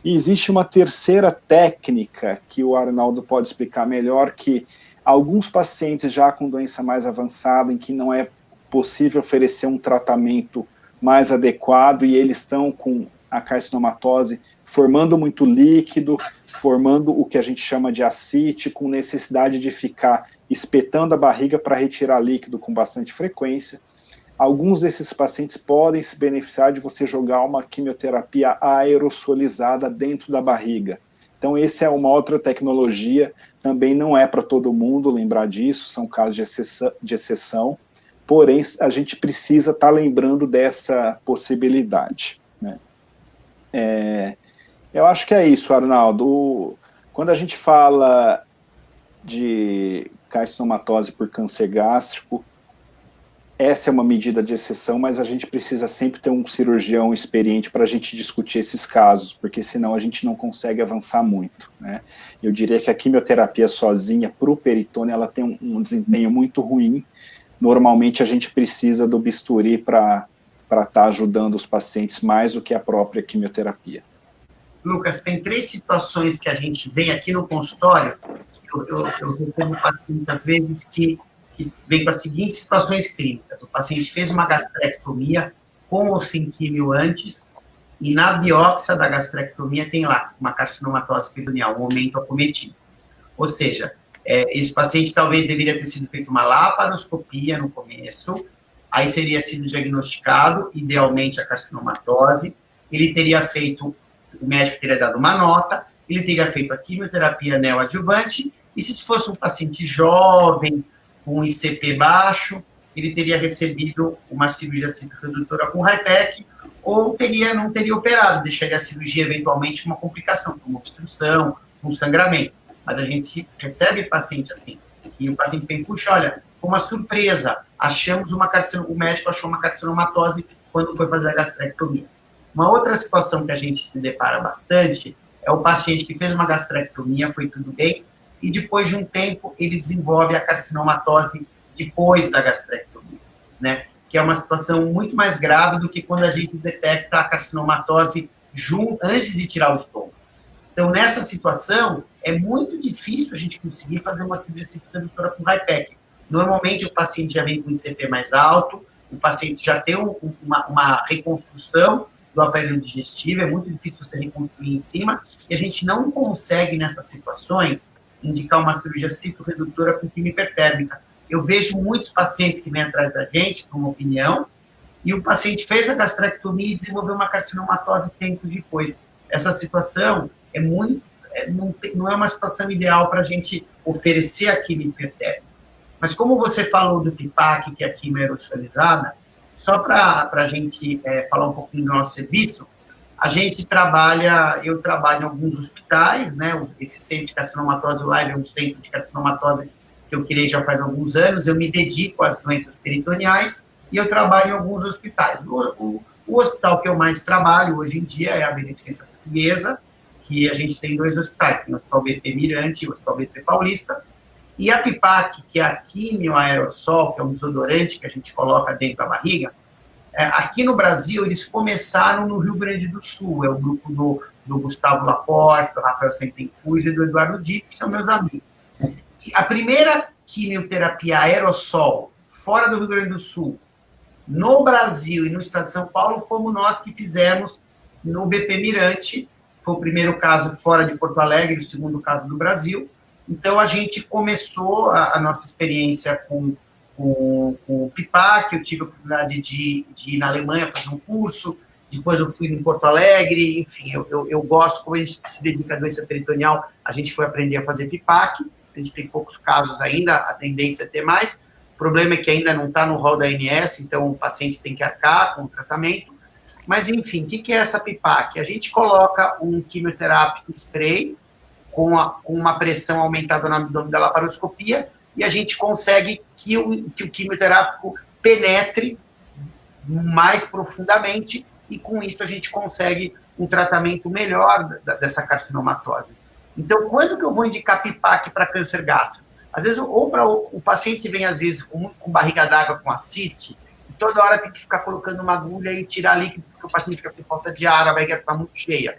E existe uma terceira técnica, que o Arnaldo pode explicar melhor, que alguns pacientes já com doença mais avançada, em que não é possível oferecer um tratamento mais adequado, e eles estão com a carcinomatose formando muito líquido, formando o que a gente chama de ascite, com necessidade de ficar espetando a barriga para retirar líquido com bastante frequência. Alguns desses pacientes podem se beneficiar de você jogar uma quimioterapia aerossolizada dentro da barriga. Então, essa é uma outra tecnologia, também não é para todo mundo lembrar disso, são casos de exceção, porém, a gente precisa estar lembrando dessa possibilidade, né? Eu acho que é isso, Arnaldo. Quando a gente fala de carcinomatose por câncer gástrico, essa é uma medida de exceção, mas a gente precisa sempre ter um cirurgião experiente para a gente discutir esses casos, porque senão a gente não consegue avançar muito, né? Eu diria que a quimioterapia sozinha para o peritônio, ela tem um desempenho muito ruim. Normalmente a gente precisa do bisturi para estar ajudando os pacientes mais do que a própria quimioterapia. Lucas, tem 3 situações que a gente vem aqui no consultório, eu recebo pacientes, às vezes, que vem com as seguintes situações clínicas. O paciente fez uma gastrectomia com ou sem químio antes, e na biópsia da gastrectomia tem lá uma carcinomatose peritoneal, um aumento acometido. Ou seja, esse paciente talvez deveria ter sido feito uma laparoscopia no começo, aí seria sido diagnosticado, idealmente, a carcinomatose, ele teria feito, o médico teria dado uma nota, ele teria feito a quimioterapia neoadjuvante, e se fosse um paciente jovem, com ICP baixo, ele teria recebido uma cirurgia citorredutora com HIPEC, ou não teria operado, deixaria a cirurgia eventualmente com uma complicação, como obstrução, com sangramento. Mas a gente recebe paciente assim, e o paciente vem, puxa, olha, foi uma surpresa, o médico achou uma carcinomatose quando foi fazer a gastrectomia. Uma outra situação que a gente se depara bastante é o paciente que fez uma gastrectomia, foi tudo bem, e depois de um tempo ele desenvolve a carcinomatose depois da gastrectomia, né? Que é uma situação muito mais grave do que quando a gente detecta a carcinomatose antes de tirar o estômago. Então, nessa situação, é muito difícil a gente conseguir fazer uma cirurgia redutora com HIPEC. Normalmente, o paciente já vem com ICP mais alto, o paciente já tem uma reconstrução do aparelho digestivo, é muito difícil você reconstruir em cima, e a gente não consegue, nessas situações, indicar uma cirurgia citoredutora com quimio hipertérmica. Eu vejo muitos pacientes que vêm atrás da gente, com uma opinião, e o paciente fez a gastrectomia e desenvolveu uma carcinomatose tempos depois. Essa situação não é uma situação ideal para a gente oferecer a quimio hipertérmica. Mas como você falou do PIPAC, que é a quimio aerosolizada, só para a gente falar um pouquinho do nosso serviço, eu trabalho em alguns hospitais, né? Esse centro de carcinomatose live é um centro de carcinomatose que eu criei já faz alguns anos, eu me dedico às doenças peritoneais e eu trabalho em alguns hospitais. O hospital que eu mais trabalho hoje em dia é a Beneficência Portuguesa, que a gente tem 2 hospitais, tem o Hospital BP Mirante e o Hospital BP Paulista, e a PIPAC, que é a quimio aerossol, que é um desodorante que a gente coloca dentro da barriga, aqui no Brasil, eles começaram no Rio Grande do Sul, é o grupo do Gustavo Laporte, do Rafael Sentenfuz e do Eduardo Dipp, que são meus amigos. E a primeira quimioterapia aerossol, fora do Rio Grande do Sul, no Brasil e no estado de São Paulo, fomos nós que fizemos no BP Mirante, foi o primeiro caso fora de Porto Alegre, o segundo caso do Brasil. Então, a gente começou a nossa experiência com o PIPAC, eu tive a oportunidade de ir na Alemanha fazer um curso, depois eu fui em Porto Alegre, enfim, eu gosto, como a gente se dedica à doença peritoneal, a gente foi aprender a fazer PIPAC, a gente tem poucos casos ainda, a tendência é ter mais, o problema é que ainda não está no rol da ANS, então o paciente tem que arcar com o tratamento, mas enfim, o que é essa PIPAC? A gente coloca um quimioterápico spray, com uma pressão aumentada no abdômen da laparoscopia, e a gente consegue que o quimioterápico penetre mais profundamente, e com isso a gente consegue um tratamento melhor dessa carcinomatose. Então, quando que eu vou indicar PIPAC para câncer gástrico? Às vezes, ou para o paciente vem, às vezes, com barriga d'água com ascite, e toda hora tem que ficar colocando uma agulha e tirar líquido, porque o paciente fica com falta de ar, a barriga fica muito cheia.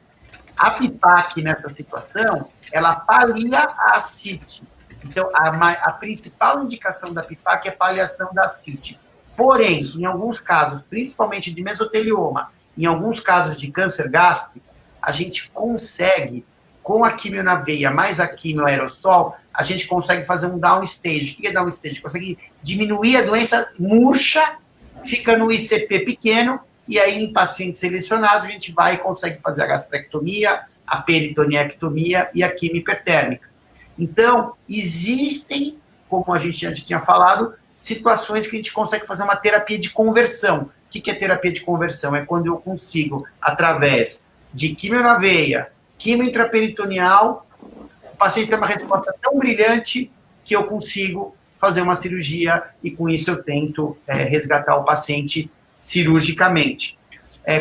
A PIPAC, nessa situação, ela palia a ascite. Então, a principal indicação da PIPAC é a paliação da ascite. Porém, em alguns casos, principalmente de mesotelioma, em alguns casos de câncer gástrico, a gente consegue, com a quimio na veia mais a quimio aerossol, a gente consegue fazer um downstage. O que é downstage? Consegue diminuir a doença murcha, fica no ICP pequeno, e aí em pacientes selecionados a gente vai e consegue fazer a gastrectomia, a peritoniectomia e a quimio hipertérmica. Então, existem, como a gente já tinha falado, situações que a gente consegue fazer uma terapia de conversão. O que é terapia de conversão? É quando eu consigo, através de quimio na veia, quimio intraperitoneal, o paciente tem uma resposta tão brilhante que eu consigo fazer uma cirurgia e com isso eu tento resgatar o paciente cirurgicamente.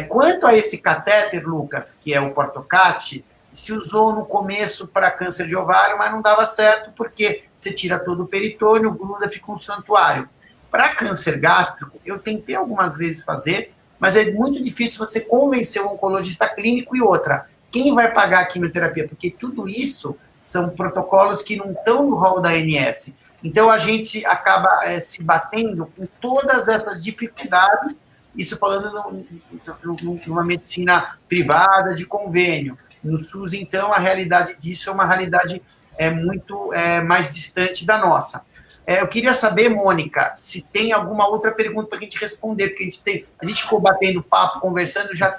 Quanto a esse catéter, Lucas, que é o Portocat, se usou no começo para câncer de ovário, mas não dava certo, porque você tira todo o peritônio, gruda, fica um santuário. Para câncer gástrico, eu tentei algumas vezes fazer, mas é muito difícil você convencer o oncologista clínico e outra. Quem vai pagar a quimioterapia? Porque tudo isso são protocolos que não estão no rol da ANS. Então, a gente acaba se batendo com todas essas dificuldades, isso falando numa medicina privada, de convênio. No SUS, então, a realidade disso é uma realidade muito mais distante da nossa. Eu queria saber, Mônica, se tem alguma outra pergunta para a gente responder, porque a gente ficou batendo papo, conversando, já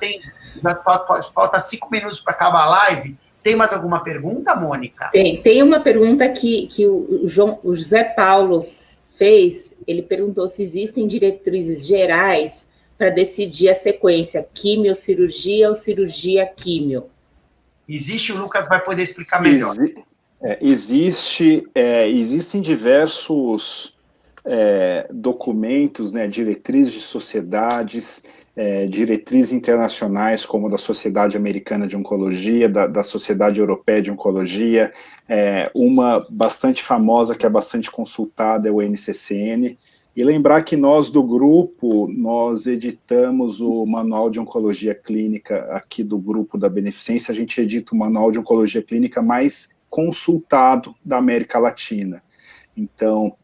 falta 5 minutos para acabar a live. Tem mais alguma pergunta, Mônica? Tem uma pergunta que o José Paulo fez, ele perguntou se existem diretrizes gerais para decidir a sequência, quimiocirurgia ou cirurgia-químio. Existe, o Lucas vai poder explicar melhor. Existem diversos documentos, né, diretrizes de sociedades, diretrizes internacionais, como da Sociedade Americana de Oncologia, da Sociedade Europeia de Oncologia, uma bastante famosa, que é bastante consultada, é o NCCN, E lembrar que nós do grupo, nós editamos o Manual de Oncologia Clínica aqui do grupo da Beneficência, a gente edita o Manual de Oncologia Clínica mais consultado da América Latina. Então,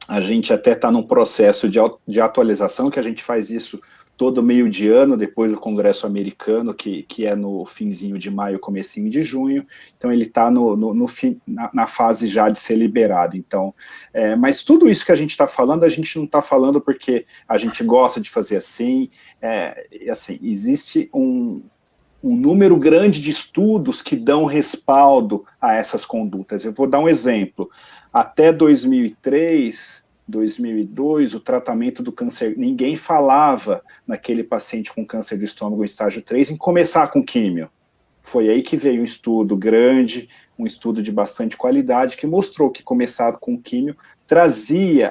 a gente até está num processo de atualização, que a gente faz isso todo meio de ano, depois do Congresso Americano, que é no finzinho de maio, comecinho de junho, então ele está na fase já de ser liberado. Então, mas tudo isso que a gente está falando, a gente não está falando porque a gente gosta de fazer assim, assim, existe um número grande de estudos que dão respaldo a essas condutas. Eu vou dar um exemplo. Até 2003... 2002, o tratamento do câncer, ninguém falava naquele paciente com câncer do estômago em estágio 3 em começar com químio. Foi aí que veio um estudo grande, um estudo de bastante qualidade, que mostrou que começar com químio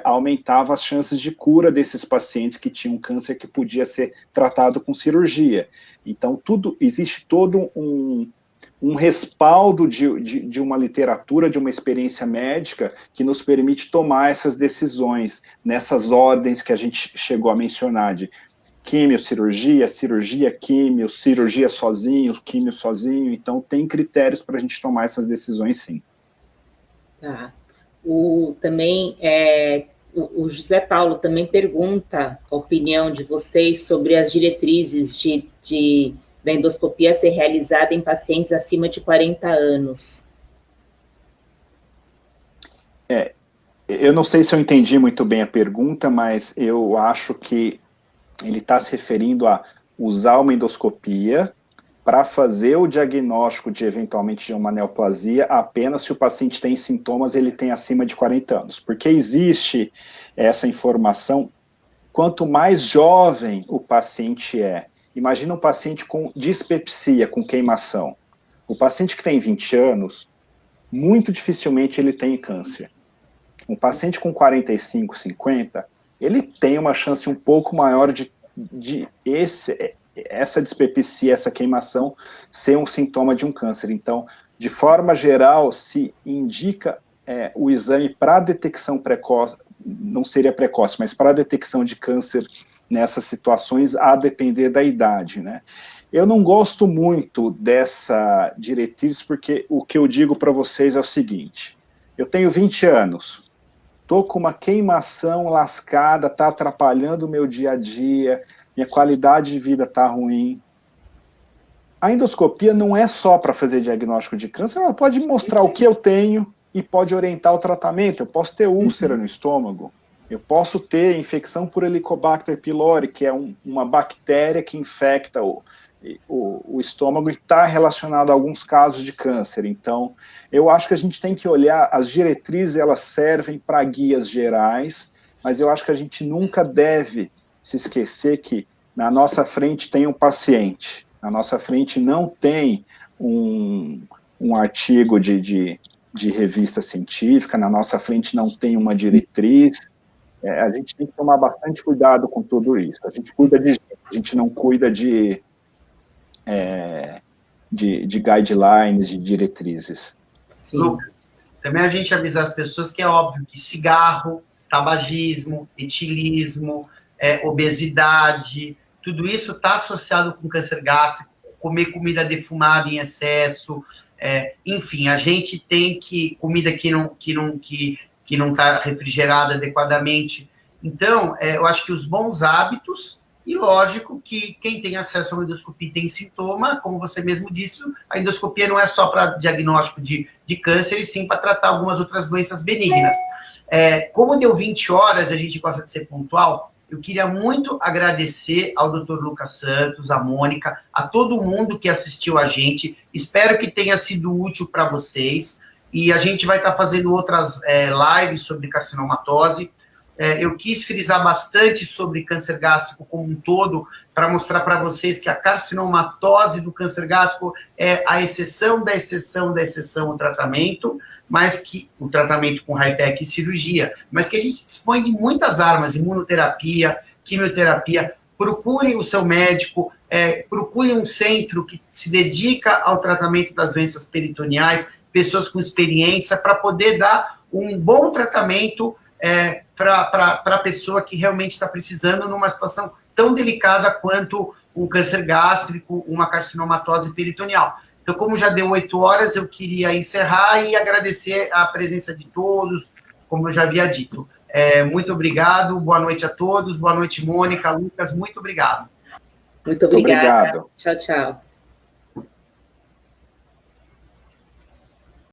aumentava as chances de cura desses pacientes que tinham câncer que podia ser tratado com cirurgia. Então, existe todo um respaldo de uma literatura, de uma experiência médica que nos permite tomar essas decisões nessas ordens que a gente chegou a mencionar, de químio, cirurgia, químio, cirurgia sozinho, químio sozinho. Então, tem critérios para a gente tomar essas decisões, sim. Tá. Também, o José Paulo também pergunta a opinião de vocês sobre as diretrizes de da endoscopia ser realizada em pacientes acima de 40 anos. Eu não sei se eu entendi muito bem a pergunta, mas eu acho que ele está se referindo a usar uma endoscopia para fazer o diagnóstico eventualmente de uma neoplasia apenas se o paciente tem sintomas, ele tem acima de 40 anos. Porque existe essa informação, quanto mais jovem o paciente imagina um paciente com dispepsia, com queimação. O paciente que tem 20 anos, muito dificilmente ele tem câncer. Um paciente com 45, 50, ele tem uma chance um pouco maior de essa dispepsia, essa queimação, ser um sintoma de um câncer. Então, de forma geral, se indica o exame para detecção precoce, não seria precoce, mas para detecção de câncer nessas situações, a depender da idade, né? Eu não gosto muito dessa diretriz, porque o que eu digo para vocês é o seguinte: eu tenho 20 anos, estou com uma queimação lascada, está atrapalhando o meu dia a dia, minha qualidade de vida está ruim. A endoscopia não é só para fazer diagnóstico de câncer, ela pode mostrar o que eu tenho e pode orientar o tratamento. Eu posso ter úlcera no estômago, eu posso ter infecção por Helicobacter pylori, que é uma bactéria que infecta o estômago e está relacionado a alguns casos de câncer. Então, eu acho que a gente tem que olhar, as diretrizes, elas servem para guias gerais, mas eu acho que a gente nunca deve se esquecer que na nossa frente tem um paciente, na nossa frente não tem um artigo de revista científica, na nossa frente não tem uma diretriz. A gente tem que tomar bastante cuidado com tudo isso. A gente cuida de gente, a gente não cuida de guidelines, de diretrizes. Sim. Lucas, também a gente avisar as pessoas que é óbvio que cigarro, tabagismo, etilismo, obesidade, tudo isso está associado com câncer gástrico, comer comida defumada em excesso, enfim, a gente tem comida que não está refrigerada adequadamente. Então, eu acho que os bons hábitos, e lógico que quem tem acesso a uma endoscopia e tem sintoma, como você mesmo disse, a endoscopia não é só para diagnóstico de câncer, e sim para tratar algumas outras doenças benignas. Como deu 20 horas, a gente gosta de ser pontual, eu queria muito agradecer ao Dr. Lucas Santos, a Mônica, a todo mundo que assistiu a gente. Espero que tenha sido útil para vocês. E a gente vai estar fazendo outras lives sobre carcinomatose. Eu quis frisar bastante sobre câncer gástrico como um todo, para mostrar para vocês que a carcinomatose do câncer gástrico é a exceção da exceção da exceção ao tratamento, mas que o tratamento com HIPEC e cirurgia, mas que a gente dispõe de muitas armas, imunoterapia, quimioterapia. Procure o seu médico, procure um centro que se dedica ao tratamento das doenças peritoneais, pessoas com experiência, para poder dar um bom tratamento para a pessoa que realmente está precisando numa situação tão delicada quanto um câncer gástrico, uma carcinomatose peritoneal. Então, como já deu 8 horas, eu queria encerrar e agradecer a presença de todos, como eu já havia dito. Muito obrigado, boa noite a todos, boa noite, Mônica, Lucas, muito obrigado. Muito obrigada. Muito obrigado. Tchau, tchau.